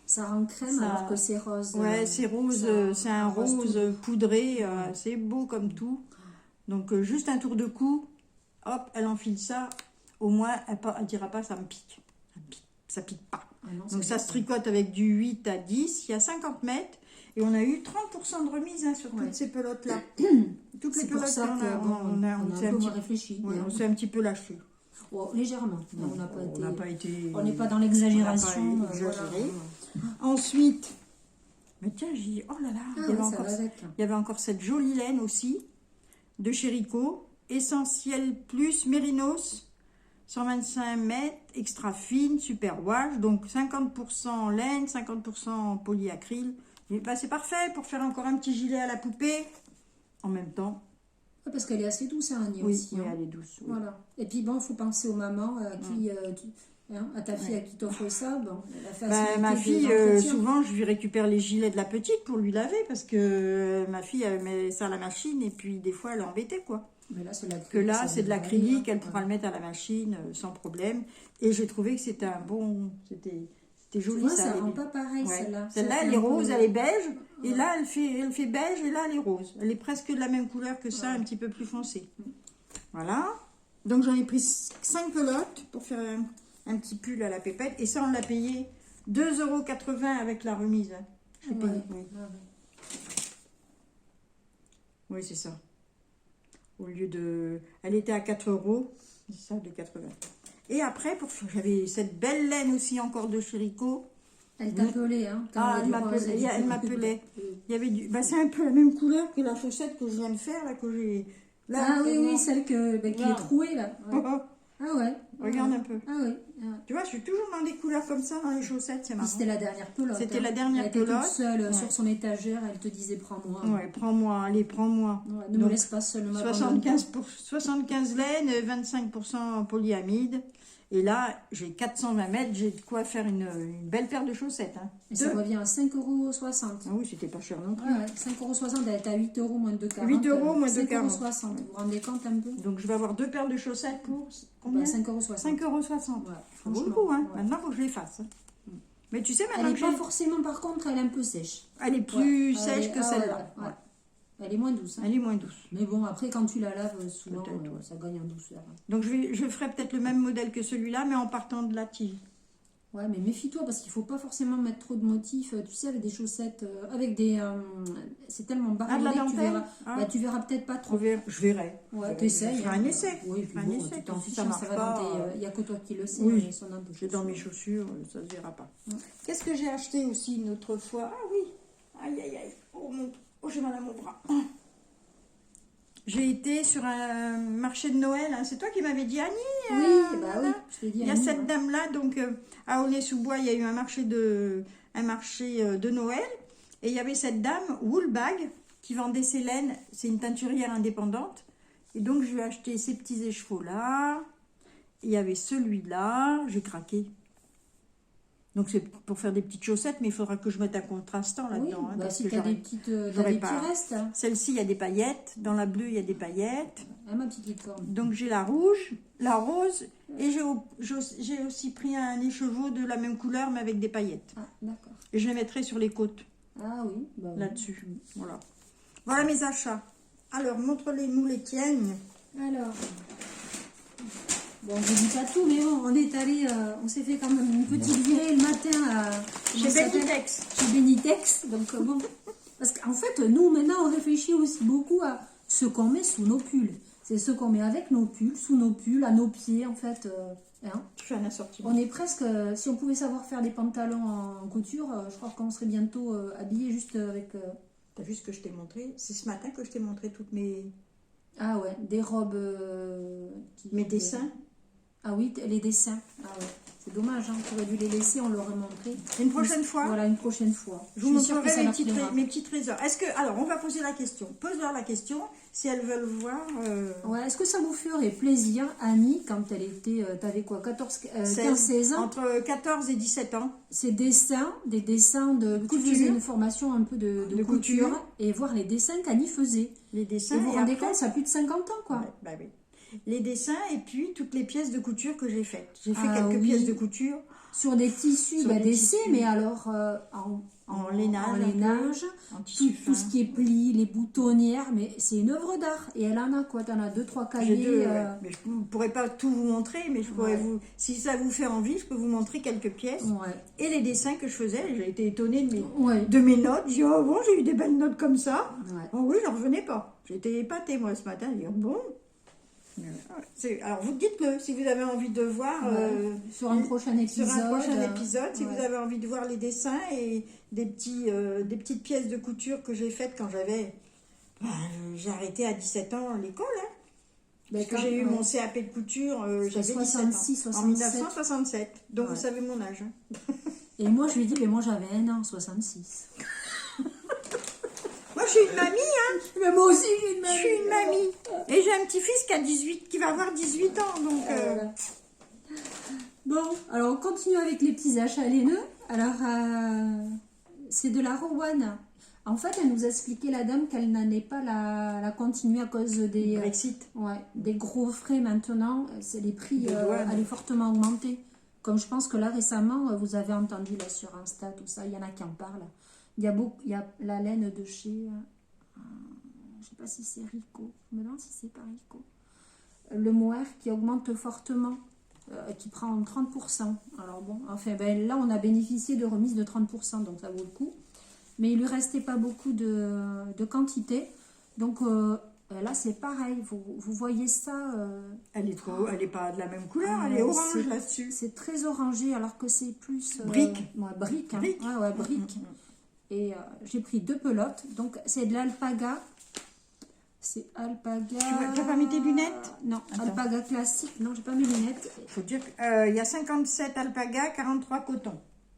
Ça rend crème Ça- alors que c'est rose. Ouais, c'est rose, ça- c'est un rose tout rose doux. poudré, c'est beau comme tout. Donc juste un tour de cou, hop, elle enfile ça. Au moins, elle dira pas ça me pique. Ça pique pas. Ah non, Donc c'est ça bon. se tricote avec du 8 à 10, il y a 50 mètres. Et on a eu 30% de remise hein, sur Ouais. toutes ces pelotes-là. Toutes les C'est pour pelotes ça qu'on que, a, bon, on a, on a s'est un peu petit- moins réfléchi. ouais, mais on s'est un petit peu lâché. oh, légèrement, mais on n'a pas On été... n'a pas été... On n'est pas dans l'exagération. on n'a pas exagéré. Ensuite, mais tiens, j'ai dit, oh là là, Ah, il y avait ouais, ça encore va avec. Il y avait encore cette jolie laine aussi, de chez Rico, Essentiel Plus Mérinos, 125 mètres, extra fine, super wash, donc 50% en laine, 50% en polyacryl. Et bah, c'est parfait pour faire encore un petit gilet à la poupée, en même temps. Ouais, parce qu'elle est assez douce, hein, Annie, Oui, aussi. oui, hein. elle est douce. oui. Voilà. Et puis bon, il faut penser aux mamans qui... à ta fille à qui t'offre ça, bon, la Bah, facilité ma de fille, l'entretien. souvent, je lui récupère les gilets de la petite pour lui laver, parce que ma fille, elle met ça à la machine, et puis des fois, elle est embêtée, quoi. Mais là, c'est Que là, c'est de l'acrylique, elle Ouais. pourra le mettre à la machine sans problème. Et j'ai trouvé que c'était un bon, c'était C'était Tu joli vois, ça. ça les rend billes. pas pareil, Ouais. celle-là. Celle-là, Ça elle fait est un peu- rose, elle est beige. Et Ouais. là, elle fait beige et là, elle est rose. Elle est presque de la même couleur que ça, Ouais. un petit peu plus foncée. Voilà. Donc, j'en ai pris 5 pelotes pour faire un petit pull à la pépette. Et ça, on l'a payé 2,80 € avec la remise. Hein. J'ai Ouais. payé. Oui, Ouais. oui c'est ça. Au lieu de... Elle était à 4 €. C'est ça, de 80. Et après, j'avais cette belle laine aussi encore de chez Rico. Elle t'appelait, hein, quand Ah, il y a du rose et du elle bleu. m'appelait. Il y avait bah, c'est un peu la même couleur que la chaussette que je viens de faire, là, que j'ai... Là, Ah oui, oui, vraiment. celle qui est Là. trouée, là. Ouais. Ah ouais. Regarde Ah un peu. Ah oui. Ah. Tu vois, je suis toujours dans des couleurs comme ça, dans les chaussettes, c'est Puis marrant. c'était la dernière pelote. C'était hein. la dernière Elle était toute pelote. seule Ouais. sur son étagère, elle te disait prends-moi. Ouais, prends-moi, allez, prends-moi. Ouais, ne me Donc, laisse pas seule, ne m'abandonne 75 laine, 25% polyamide. Et là, j'ai 420 mètres, j'ai de quoi faire une belle paire de chaussettes. Hein. Et ça revient à 5,60 €. Ah oui, c'était pas cher non plus. Ouais, 5,60 €, elle est à 8 € moins de 40. 8 € moins de 40. 5,60 €. Vous vous rendez compte un peu? Donc je vais avoir 2 paires de chaussettes pour combien? 5,60 €. 5,60 €. Ouais, Ça vaut le franchement, coup, hein. ouais. Maintenant, il faut que je les fasse. Hein. Mais tu sais, Elle maintenant n'est que pas j'ai... forcément, par contre, elle est un peu sèche. Elle est plus Ouais, sèche que celle-là. ouais. Ouais. Elle est moins douce. Hein. Elle est moins douce. Mais bon, après, quand tu la laves, souvent, Peut-être, ouais. ça gagne en douceur. Donc je ferai peut-être le même modèle que celui-là, mais en partant de la tige. Ouais, mais méfie-toi parce qu'il faut pas forcément mettre trop de motifs. Tu sais, avec des chaussettes, avec des. C'est tellement Ah, de la bariolé que tu dentelle. verras. Ah. Bah, tu verras peut-être pas trop. Je verrai. Ouais, t'essayes. Je ferai un essai. Oui, et puis Un bon, essai, tu t'en si fiches, ça hein, marche ça va pas, dans tes. Il n'y a que toi qui le sais. oui. Ils sont dans tes J'ai dans mes chaussures. chaussures, ça se verra pas. Qu'est-ce que j'ai acheté aussi une autre fois? Ah oui. Aïe, aïe, aïe. Oh, j'ai mal à mon bras. J'ai été sur un marché de Noël. Hein. C'est toi qui m'avais dit, Annie. Oui, bah oui. Voilà. Je t'ai dit. Il y a Annie, cette ouais. dame-là, donc à Aulnay-sous-Bois, il y a eu un marché de Noël. Et il y avait cette dame, Woolbag, qui vendait ses laines. C'est une teinturière indépendante. Et donc, je lui ai acheté ces petits écheveaux-là. Il y avait celui-là. J'ai craqué. Donc, c'est pour faire des petites chaussettes, mais il faudra que je mette un contrastant Oui, là-dedans. Hein, bah, parce si que tu as j'aurais- des petits j'aurais pas. restes. Hein. Celle-ci, il y a des paillettes. Dans la bleue, il y a des paillettes. Ah, ma petite licorne. Donc j'ai la rouge, la rose, et j'ai aussi pris un écheveau de la même couleur, mais avec des paillettes. Ah, d'accord. Et je les mettrai sur les côtes, Ah oui, bah oui. là-dessus. Voilà. Voilà mes achats. Alors, montre-les-nous les tiennes. Alors, bon, je ne dis pas tout, mais bon, on est allé, on s'est fait quand même une petite virée le matin à Chez Benitex. Chez Benitex. Donc bon, parce qu'en fait, nous maintenant, on réfléchit aussi beaucoup à ce qu'on met sous nos pulls. C'est ce qu'on met avec nos pulls, sous nos pulls, à nos pieds, en fait. Hein. Tu fais un assortiment. On est presque, si on pouvait savoir faire des pantalons en couture, je crois qu'on serait bientôt habillés juste avec. T'as vu ce que je t'ai montré? C'est ce matin que je t'ai montré toutes mes Ah ouais, des robes. dessins. Ah oui, les dessins. Ah ouais. C'est dommage, hein, tu aurais dû les laisser, on l'aurait montré. Une prochaine fois, Voilà, une prochaine fois. je vous suis sûre que ça montrerai leur plaira. mes petits trésors. Est-ce que, alors, on va poser la question. Pose-leur la question si elles veulent voir. Ouais, est-ce que ça vous ferait plaisir, Annie, quand elle était, t'avais quoi, 15-16 ans, Entre 14 et 17 ans. ces dessins, des dessins de tu couture. faisais une formation un peu de couture, couture. et voir les dessins qu'Annie faisait. Les dessins. Et vous vous et rendez après- compte, ça a plus de 50 ans, quoi. Ouais, bah oui. Les dessins et puis toutes les pièces de couture que j'ai faites. J'ai fait Ah quelques oui. pièces de couture Sur des tissus, Sur bah, des d'essai, tissus. mais alors en lainage, en un peu, lainage. en tissu fin. Tout ce qui est pli, les boutonnières, mais c'est une œuvre d'art. Et elle en a quoi? T'en as 2-3 J'ai cahiers. deux, ouais. Mais je ne pourrais pas tout vous montrer, mais je pourrais Ouais. si ça vous fait envie, je peux vous montrer quelques pièces. Ouais. Et les dessins que je faisais, j'ai été étonnée Ouais. de mes notes. J'ai dit, oh bon, j'ai eu des belles notes comme ça. Ouais. Oh oui, j'en revenais pas. J'étais épatée, moi, ce matin. J'ai dit, oh bon. Alors, vous dites-le, si vous avez envie de voir... Sur un prochain épisode. Sur un prochain épisode, si ouais. vous avez envie de voir les dessins et des petites pièces de couture que j'ai faites quand j'ai arrêté à 17 ans l'école. Hein, parce que D'accord, j'ai eu ouais. mon CAP de couture, C'était j'avais 66, 17 ans. En 67. 1967. Donc Ouais. vous savez mon âge. Hein. Et moi, je lui ai dit, mais moi j'avais 1 an, 66. Moi je suis une mamie, hein. Mais moi aussi, j'ai une Je suis une mamie. Et j'ai un petit-fils qui va avoir 18 ans. Donc, Voilà. Bon, alors on continue avec les petits achats laineux. Alors, c'est de la Rowan. En fait, elle nous a expliqué, la dame, qu'elle n'allait pas la continuer à cause des, Brexit. des gros frais maintenant. C'est les prix De douane. allaient fortement augmenter. Comme je pense que là récemment, vous avez entendu là sur Insta, tout ça, il y en a qui en parlent. Il y a la laine de chez, je sais pas si c'est Rico, je me demande si c'est pas Rico. Le mohair qui augmente fortement, qui prend 30%. Alors bon, enfin ben, là on a bénéficié de remise de 30%, donc ça vaut le coup. Mais il lui restait pas beaucoup de quantité. Donc là c'est pareil, vous voyez ça. Elle est pas de la même couleur, elle est orange là-dessus. C'est très orangé alors que c'est plus... Brique. Ouais, brique. Hein. Brique. Ouais, brique. Et j'ai pris 2 pelotes. Donc c'est de l'alpaga. C'est alpaga... Tu n'as pas mis tes lunettes? Non, attends. Alpaga classique. Non, j'ai pas mes lunettes. Il faut dire qu'il y a 57 alpaga, 43 coton.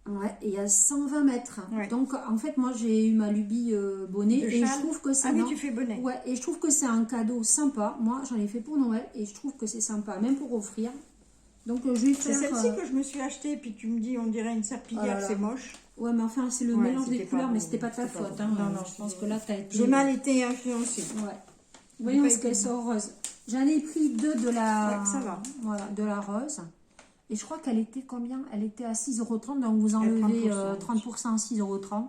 Ouais, et il y a 120 mètres. Ouais. Donc, en fait, moi, j'ai eu ma lubie bonnet. Et je trouve que c'est... Ah oui, tu fais bonnet. Ouais, et je trouve que c'est un cadeau sympa. Moi, j'en ai fait pour Noël. Et je trouve que c'est sympa, même pour offrir. Donc, je vais faire... C'est celle-ci que je me suis achetée. Puis tu me dis, on dirait une serpillière, c'est moche. Ouais, mais enfin, c'est le mélange des couleurs. Mais c'était pas ta faute. Hein. Non, je pense que là, tu as été... J'ai mal été influencée. Ouais. Voyons ce qu'elle sort rose. J'en ai pris 2 de la... Ouais, ça va. Voilà, de la rose. Et je crois qu'elle était combien? Elle était à 6,30 €. Donc vous enlevez 30% à 6,30 €.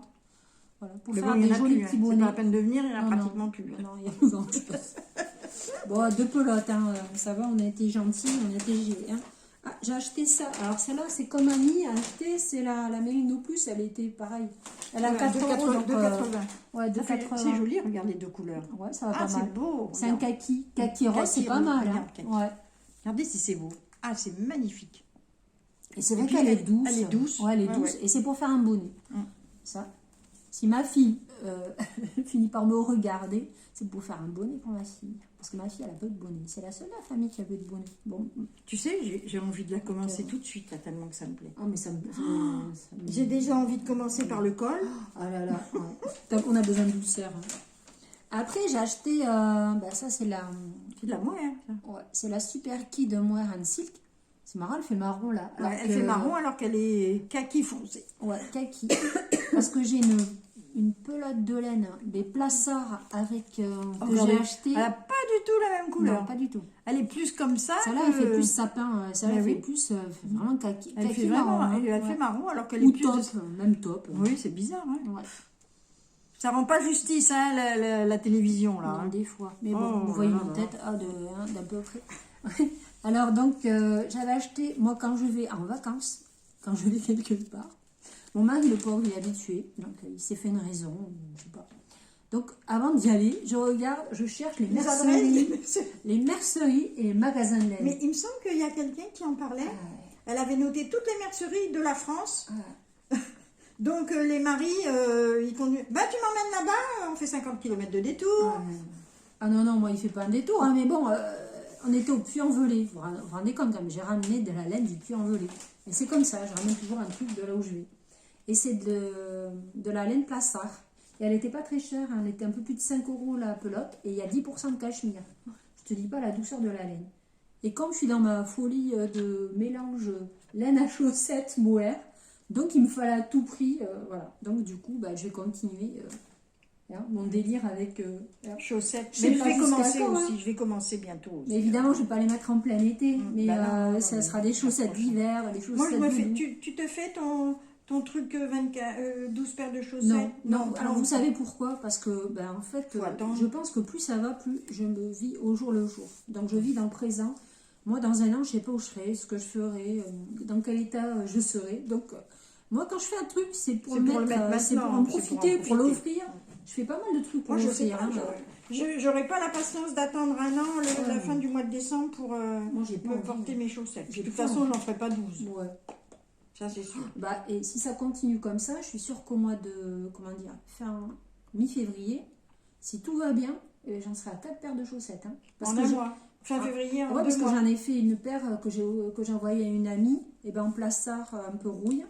Voilà, pour faire des jolis petits bonnets. C'est pas la peine de venir, il n'y en a pratiquement plus. Non, il y a plus grand-chose. Bon, 2 pelotes, hein, ça va, on a été gentils, on a été gilets. Hein. Ah, j'ai acheté ça. Alors celle-là, c'est comme Annie a acheté, c'est la Mérino Plus, elle était pareille. Elle a 4 €. 2,80. Ouais, 2,80. C'est joli, regarde les 2 couleurs. Ouais, ça va pas mal. C'est beau. C'est un kaki. Kaki rose, c'est pas mal. Hein. Ouais. Regardez si c'est beau. Ah, c'est magnifique. Et c'est vrai qu'elle est douce. Elle est douce. Ouais, elle est douce. Ouais. Et c'est pour faire un bonnet. Ça. Si ma fille finit par me regarder, c'est pour faire un bonnet pour ma fille. Parce que ma fille, elle a pas de bonnet. C'est la seule de la famille qui a pas de bonnet. Bon. Tu sais, j'ai envie de la commencer tout de suite, là, tellement que ça me plaît. Ah, mais ça me... J'ai déjà envie de commencer par le col. Ah là là. Ouais. On a besoin de douceur. Hein. Après, j'ai acheté... ça, c'est la... C'est de la mohair, ça. Ouais, c'est la Super Key de Mohair and Silk. C'est marrant, elle fait marron, là. Elle fait marron alors qu'elle est kaki foncé. Ouais, kaki. Parce que j'ai une pelote de laine des Plassard avec que j'ai acheté. Elle n'a pas du tout la même couleur. Non, pas du tout. Elle est plus comme ça. Celle-là, elle fait plus sapin. Celle-là, elle fait plus vraiment kaki. Elle fait vraiment marron, elle fait marron alors qu'elle est ou plus... top, même top. Oui, c'est bizarre. Hein. Ouais. Ça rend pas justice, hein, la télévision, là. Non, hein. des fois. Mais bon, vous voyez une tête d'un peu près. Alors, donc, j'avais acheté, moi, quand je vais en vacances, quand je vais quelque part, mon mari, le pauvre, il est habitué, donc il s'est fait une raison, je sais pas. Donc, avant d'y aller, je regarde, je cherche les merceries et les magasins de laine. Mais il me semble qu'il y a quelqu'un qui en parlait. Elle avait noté toutes les merceries de la France. Donc, les maris, ils conduisent. Bah, tu m'emmènes là-bas, on fait 50 km de détour. Ah non, moi, il fait pas un détour, hein, mais bon... on était au Puy-en-Velay, vous vous rendez compte quand même, j'ai ramené de la laine du Puy-en-Velay. Et c'est comme ça, je ramène toujours un truc de là où je vais. Et c'est de la laine Plassard. Et elle n'était pas très chère, hein, elle était un peu plus de 5 € la pelote, et il y a 10% de cachemire. Je te dis pas la douceur de la laine. Et comme je suis dans ma folie de mélange laine à chaussettes mohair, donc il me fallait à tout prix, voilà. Donc du coup, je vais continuer... mon délire avec chaussettes. Mais je vais commencer aussi, je vais commencer bientôt aussi. Mais évidemment, je ne vais pas les mettre en plein été, mais ça sera des chaussettes d'hiver, des chaussettes. Moi, tu te fais ton truc 12 paires de chaussettes? Non. Alors vous savez pourquoi? Parce que en fait, je pense que plus ça va, plus je me vis au jour le jour. Donc je vis dans le présent. Moi, dans un an, je ne sais pas où je serai, ce que je ferai, dans quel état je serai. Donc moi, quand je fais un truc, c'est pour le mettre, c'est pour en profiter, pour l'offrir. Je fais pas mal de trucs pour l'offrir. J'aurais pas la patience d'attendre un an, la fin du mois de décembre pour me porter mes chaussettes. De toute façon, je n'en ferai pas 12. Ouais. Ça, c'est sûr. Et si ça continue comme ça, je suis sûre qu'au mois de, fin mi-février, si tout va bien, j'en serai à 4 paires de chaussettes. Hein. Parce en un mois. Fin février, en 2 mois. Parce que j'en ai fait une paire que j'ai envoyée à une amie, et en Plassard un peu rouille,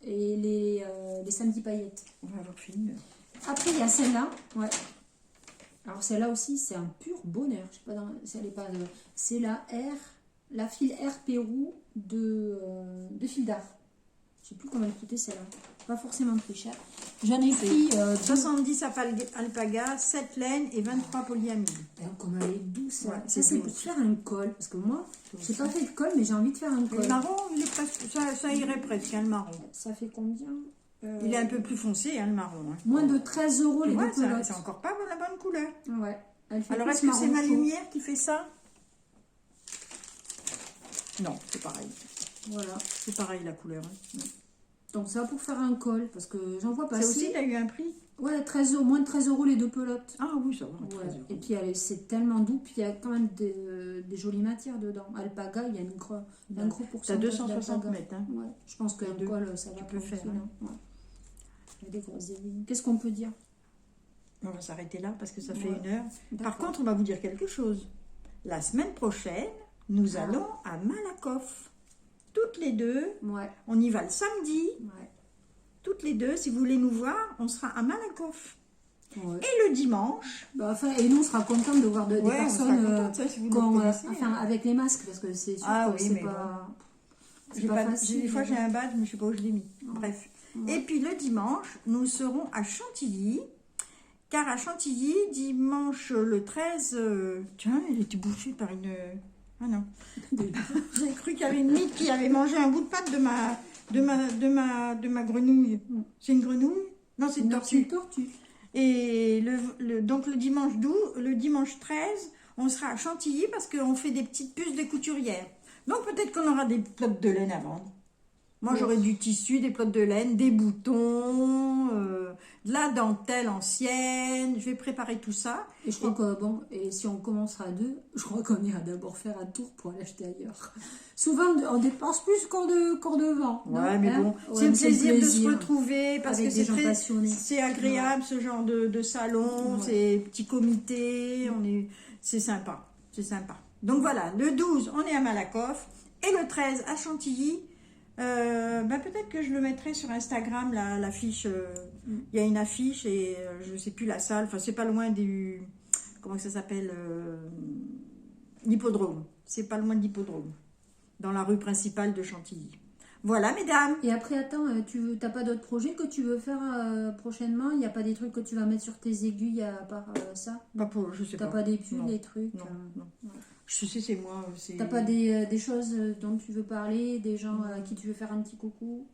et les samedis paillettes. On va avoir fini. Après, il y a celle-là. Ouais. Alors, celle-là aussi, c'est un pur bonheur. Je sais pas, c'est la file R Pérou de fil d'art. Je sais plus combien elle coûtait celle-là. Pas forcément très cher. J'en ai pris 70 alpaga, 7 laines et 23 polyamide. Comme elle est douce. Ouais, ça, c'est pour faire un col. Parce que moi, je n'ai pas fait de col, mais j'ai envie de faire un Le col. marron, il est presque, ça irait presque, hein, le marron. Ça fait combien Il est un peu plus foncé, hein, le marron. Hein. Moins de 13 € les Ouais, deux pelotes. c'est encore pas la bonne couleur. Ouais. Elle fait Alors, plus est-ce que c'est marron ma chaud. lumière qui fait ça? Non, c'est pareil. Voilà. C'est pareil la couleur. Hein. Donc ça pour faire un col, parce que j'en vois Ça passer. aussi, tu as eu un prix? Ouais, 13 €, moins de 13 € les deux pelotes. Ah oui, ça va. Ouais. 13 €. Et puis c'est tellement doux, puis il y a quand même des jolies matières dedans. Alpaga, il y a un gros T'as pourcentage 260 d'alpaga. mètres. Hein. Ouais, je pense qu'un deux, col, ça va tu peux faire, tranquille, hein. Ouais. Il y a des grosses aiguilles. Qu'est-ce qu'on peut dire? On va s'arrêter là parce que ça Ouais. fait 1 heure. Par D'accord. contre, on va vous dire quelque chose. La semaine prochaine, nous Ah. allons à Malakoff. Toutes les deux. Ouais, On y va le samedi. ouais. Toutes les deux, si vous voulez nous voir, on sera à Malakoff. Ouais. Et le dimanche, Bah, enfin, et nous, on sera contents de voir des ouais, on sera personnes contente, ça, si vous qu'on, nous connaissez, enfin, hein. avec les masques, parce que c'est sûr Ah que oui, c'est mais pas, c'est J'ai pas pas- facile. des fois j'ai un badge, mais je ne sais pas où je l'ai mis. Bref. Ouais. Et puis le dimanche, nous serons à Chantilly. Car à Chantilly, dimanche le 13... tiens, elle était bouffée par une... Ah non. J'ai cru qu'il y avait une mythe qui avait mangé un bout de patte de ma grenouille. C'est une grenouille? Non, c'est une Non, tortue. une tortue. Et donc le dimanche 13, on sera à Chantilly parce qu'on fait des petites puces de couturière. Donc peut-être qu'on aura des plottes de laine à vendre. Moi Oui. j'aurai du tissu, des plottes de laine, des boutons, de la dentelle ancienne. Je vais préparer tout ça. Et je crois que, bon, et si on commencera à deux, je crois qu'on ira d'abord faire un tour pour aller acheter ailleurs. Souvent, on dépense plus qu'en devant. Ouais, non, mais hein? bon, Ouais, c'est le mais plaisir de se retrouver parce avec que des gens passionnés. c'est agréable ce genre de salon, Ouais. ces petits comités, c'est sympa, c'est sympa. Donc voilà, le 12, on est à Malakoff et le 13 à Chantilly. Peut-être que je le mettrai sur Instagram, l'affiche. Il y a une affiche et je sais plus la salle. Enfin, c'est pas loin du. Comment ça s'appelle l'hippodrome. C'est pas loin de l'hippodrome. Dans la rue principale de Chantilly. Voilà, mesdames. Et après, attends, tu n'as pas d'autres projets que tu veux faire prochainement? Il n'y a pas des trucs que tu vas mettre sur tes aiguilles à part ça? Je sais T'as pas. pas des pulls, Non. des trucs? Non, non. Ouais. Je sais, c'est moi. T'as pas des choses dont tu veux parler, des gens à qui tu veux faire un petit coucou?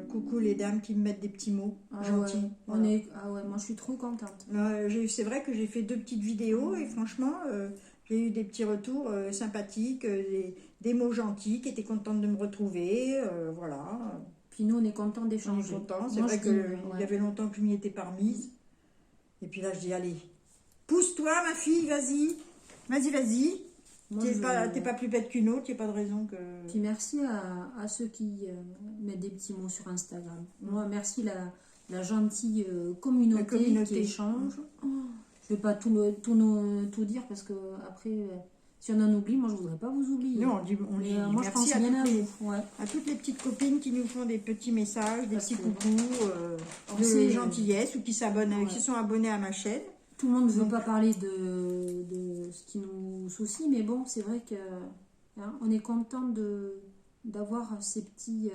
Coucou les dames qui me mettent des petits mots gentils. Ouais. Voilà. Ah ouais, moi je suis trop contente. C'est vrai que j'ai fait 2 petites vidéos et franchement, j'ai eu des petits retours sympathiques, des mots gentils qui étaient contentes de me retrouver. Voilà, Puis nous on est contents on est d'échanger. contents. C'est Moi, vrai je qu'il dis, y avait longtemps que je m'y étais pas remise. Et puis là, je dis, allez, pousse-toi ma fille, vas-y. Vas-y. Moi, T'es pas plus bête qu'une autre, il n'y a pas de raison que... Puis merci à ceux qui mettent des petits mots sur Instagram. Moi, merci la gentille communauté qui échange. Oh, je vais pas tout dire parce que après, si on en oublie, moi je voudrais pas vous oublier. Non, on Mais, dit moi je pense merci bien à toutes vous. Ouais. à toutes les petites copines qui nous font des petits messages, des Parce petits que coucous, on de sait, gentillesse ou qui s'abonnent, ouais. qui sont abonnés à ma chaîne. Tout le monde ne veut pas parler de ce qui nous soucie, mais bon, c'est vrai que on est content d'avoir ces petits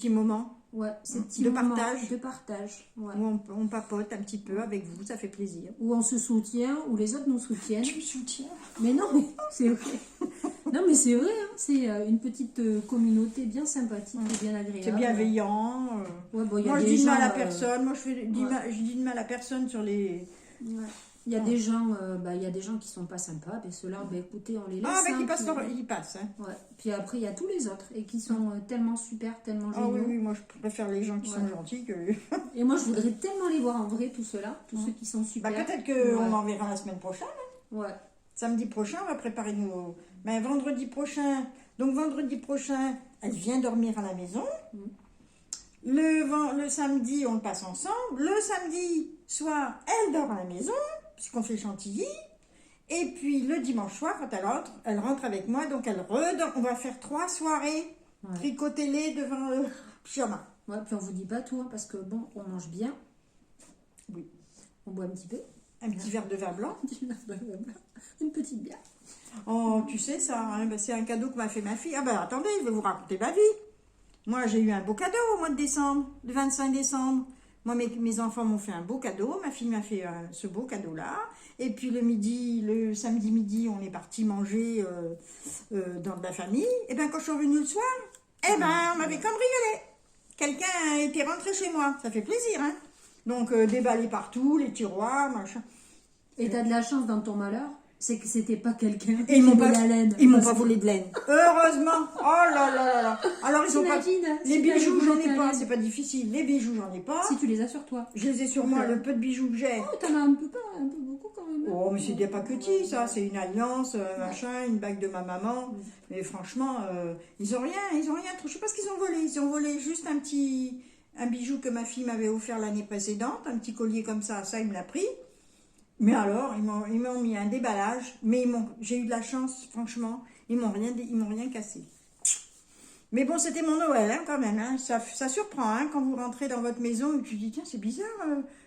moments ces petits de moments partage. de partage, ouais. où on papote un petit peu avec vous, ça fait plaisir. Où on se soutient, où les autres nous soutiennent. Tu me soutiens? Mais non, mais c'est vrai. Non, mais c'est vrai, hein, c'est une petite communauté bien sympathique et bien agréable. C'est bienveillant. Ouais, bon, il y a Moi, je des dis de gens, mal à personne. Moi, je ouais. dis de mal à personne sur les... Ouais. Il y a des gens, il y a des gens qui sont pas sympas, et ceux-là, écoutez, on les laisse. Ah, hein, ils passent. Hein. Ouais. Puis après, il y a tous les autres, et qui sont tellement super, tellement Ah géniaux. oui, moi, je préfère les gens qui sont gentils que... Et moi, je voudrais tellement les voir en vrai, tous ceux-là, tous ceux qui sont super. peut-être qu'on en verra la semaine prochaine. Hein. Ouais. Samedi prochain, on va préparer nos... vendredi prochain, elle vient dormir à la maison. Le samedi, on le passe ensemble. Le samedi soir, elle dort à la maison, puisqu'on fait Chantilly. Et puis le dimanche soir, quand elle rentre avec moi, donc elle redort. On va faire 3 soirées, tricoter-les devant le pyjama. Ouais, puis on vous dit pas tout, hein, parce que bon, on mange bien. Oui. On boit un petit peu. Un petit verre de vin blanc. Une petite bière. Oh, tu sais ça, hein, c'est un cadeau que m'a fait ma fille. Ah ben attendez, je vais vous raconter ma vie. Moi, j'ai eu un beau cadeau au mois de décembre, le 25 décembre. Moi, mes enfants m'ont fait un beau cadeau. Ma fille m'a fait ce beau cadeau-là. Et puis le samedi midi, on est parti manger dans de la famille. Et bien, quand je suis revenue le soir, on m'avait cambriolé. Quelqu'un était rentré chez moi. Ça fait plaisir, hein. Donc, déballé partout, les tiroirs, machin. Et t'as de la chance dans ton malheur, c'est que c'était pas quelqu'un Et ils m'ont pas, la laine. ils m'ont pas volé de laine. Heureusement. Oh là là là là. Alors ils ont pas. Les bijoux, j'en ai pas. C'est pas difficile. Les bijoux, j'en ai pas. Si tu les as sur toi. Je les ai sur moi. Le peu de bijoux que j'ai. Oh, t'en as un peu beaucoup quand même. Oh, mais c'est des pas petits, ça. C'est une alliance, machin, une bague de ma maman. Mais franchement, ils ont rien trop. Je sais pas ce qu'ils ont volé. Ils ont volé juste un bijou que ma fille m'avait offert l'année précédente, un petit collier comme ça. Ça, il me l'a pris. Mais alors, ils m'ont mis un déballage, mais j'ai eu de la chance, franchement, ils m'ont rien cassé. Mais bon, c'était mon Noël, hein, quand même, hein. Ça surprend, hein, quand vous rentrez dans votre maison et que tu dis, tiens, c'est bizarre,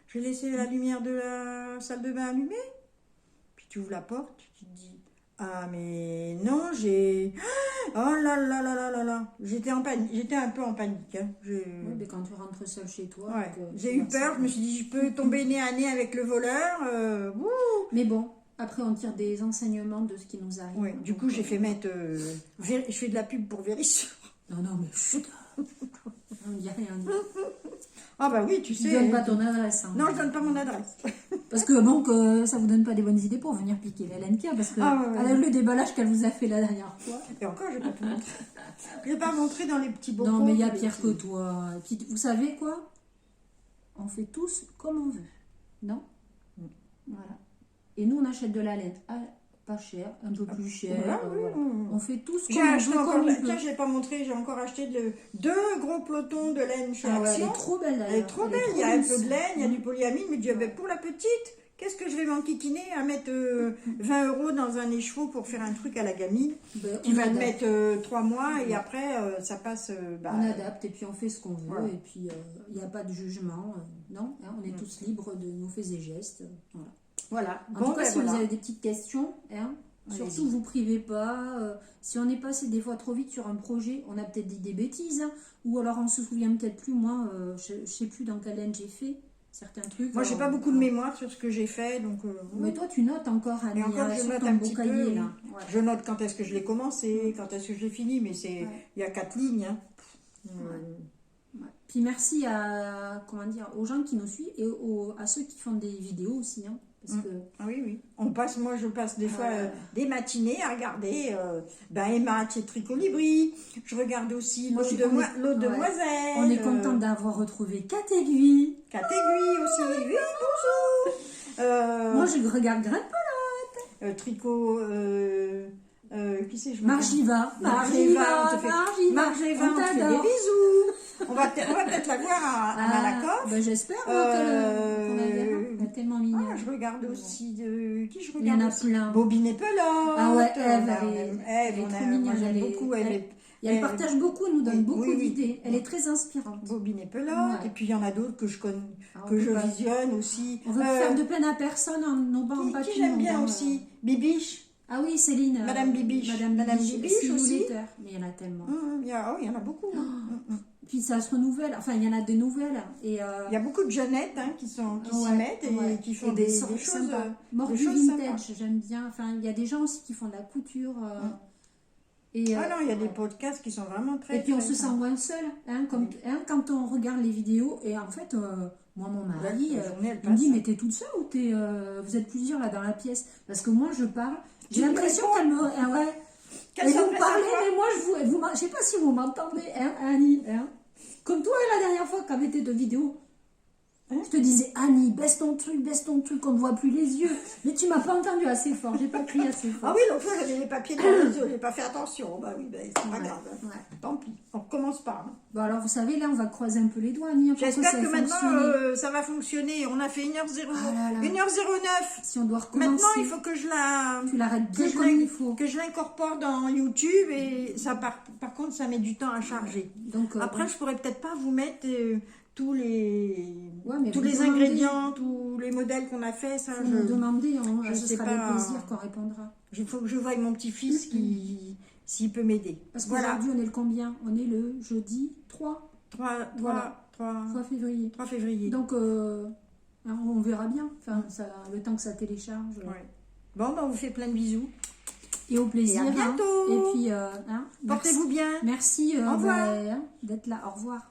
j'ai laissé la lumière de la salle de bain allumée. Puis tu ouvres la porte, tu te dis, ah, mais non, oh là là là là là là, j'étais un peu en panique, hein. Oui, mais quand tu rentres seul chez toi... Ouais. J'ai eu peur, je me suis dit, je peux tomber nez à nez avec le voleur. Mais bon, après on tire des enseignements de ce qui nous arrive. Oui, du coup j'ai fait mettre... je fais de la pub pour Vérissure. Non, mais chut. On dit rien. Ah bah oui, tu sais... Tu donnes pas ton adresse. Hein. Non, je donne pas mon adresse. Parce que bon, que ça vous donne pas des bonnes idées pour venir piquer la LNK, parce que le déballage qu'elle vous a fait la dernière fois. Et encore, je vais pas tout montrer. Je vais pas montrer dans les petits bocaux. Non, mais il y a pire que toi. Et puis, vous savez quoi? On fait tous comme on veut. Non? Voilà. Et nous, on achète de la laine. Pas cher, un peu plus cher. Voilà. On fait tous comme on veut, comme on peut. Tiens, je l'ai pas montré, j'ai encore acheté deux gros pelotons de laine chez Action. Elle est trop belle d'ailleurs. Elle est trop belle, il y a un peu de laine, il y a du polyamide, mais Dieu, pour la petite, qu'est-ce que je vais m'enquiquiner à mettre 20 € dans un écheveau pour faire un truc à la gamine qui va te mettre 3 mois et après ça passe... on adapte et puis on fait ce qu'on veut et puis il n'y a pas de jugement. Non, hein, on est tous libres de nos faits et gestes. Voilà. En tout cas, si vous avez des petites questions, hein, surtout vous privez pas. Si on est passé des fois trop vite sur un projet, on a peut-être dit des bêtises, hein, ou alors on se souvient peut-être plus. Moi, je sais plus dans quelle laine j'ai fait certains trucs. Moi, j'ai pas beaucoup de mémoire sur ce que j'ai fait, donc. Mais toi, tu notes encore, Annie, et encore, je note un petit cahier, peu. là. Ouais. Je note quand est-ce que je l'ai commencé, quand est-ce que je l'ai fini, mais c'est il y a 4 lignes. Hein. Puis merci aux gens qui nous suivent et à ceux qui font des vidéos aussi, hein. Parce que... Oui. Moi, je passe des fois des matinées à regarder Emma chez Tricolibri. Je regarde aussi l'autre demoiselle. On est content d'avoir retrouvé Cat Aiguille. Cat Aiguille aussi. Oui, bonjour. Moi, je regarde Graine-Pelote. Tricot... qui c'est Margiva. Margiva, on te fait des bisous. On va peut-être la voir à Malakoff. J'espère qu'on la verra. Elle est tellement mignonne. Je regarde aussi qui je regarde. Il y en a plein. Bobine et Pelote. Ah ouais, elle est trop mignonne. J'aime beaucoup. Elle partage beaucoup, elle nous donne beaucoup d'idées. Elle est très inspirante. Bobine et Pelote. Et puis il y en a d'autres que je connais, que je visionne aussi. On veut faire de peine à personne en nos bancs qui j'aime bien aussi. Bibiche. Ah oui, Céline. Madame Bibiche. Madame Bibiche aussi. Mais il y en a tellement. Il y en a beaucoup. Puis ça se renouvelle. Enfin, il y en a des nouvelles. Et il y a beaucoup de jeunettes qui s'y mettent et qui font des choses. Mort du vintage, j'aime bien. Enfin, il y a des gens aussi qui font de la couture. Il y a des podcasts qui sont vraiment très... Et puis on se sent moins seul. Quand on regarde les vidéos. Et en fait, moi, mon mari, il me dit, mais t'es toute seule ou vous êtes plusieurs là dans la pièce? Parce que moi, je parle. J'ai l'impression qu'elle me... vous parlez, mais moi, je sais pas si vous m'entendez, Annie. Comme toi, la dernière fois, quand était de vidéo, je te disais, Annie, baisse ton truc, on ne voit plus les yeux. Mais tu m'as pas entendu assez fort, j'ai pas crié assez fort. Ah oui, l'autre fois, j'avais les papiers dans les yeux, j'ai pas fait attention. Bah oui, c'est pas grave. Tant pis, on recommence pas. Bon, alors, vous savez, là, on va croiser un peu les doigts, Annie. J'espère que maintenant, ça va fonctionner. On a fait 1h09. Si on doit recommencer. Maintenant, il faut que je Tu l'arrêtes bien comme il faut. Que je l'incorpore dans YouTube. Et ça, par contre, ça met du temps à charger. Donc, après, je pourrais peut-être pas vous mettre... tous les ingrédients, tous les modèles qu'on a fait, ça. Vous nous demandez, ce sera avec plaisir qu'on répondra. Il faut que je voie mon petit-fils s'il peut m'aider. Parce Voilà. qu'aujourd'hui, on est le combien? On est le jeudi 3 Voilà. 3 février. 3 février. Donc, on verra bien. Enfin, le temps que ça télécharge. Ouais. Bon, on vous fait plein de bisous. Et au plaisir. Et à bientôt. Et puis, Portez-vous bien. Merci Au revoir. d'être là. Au revoir.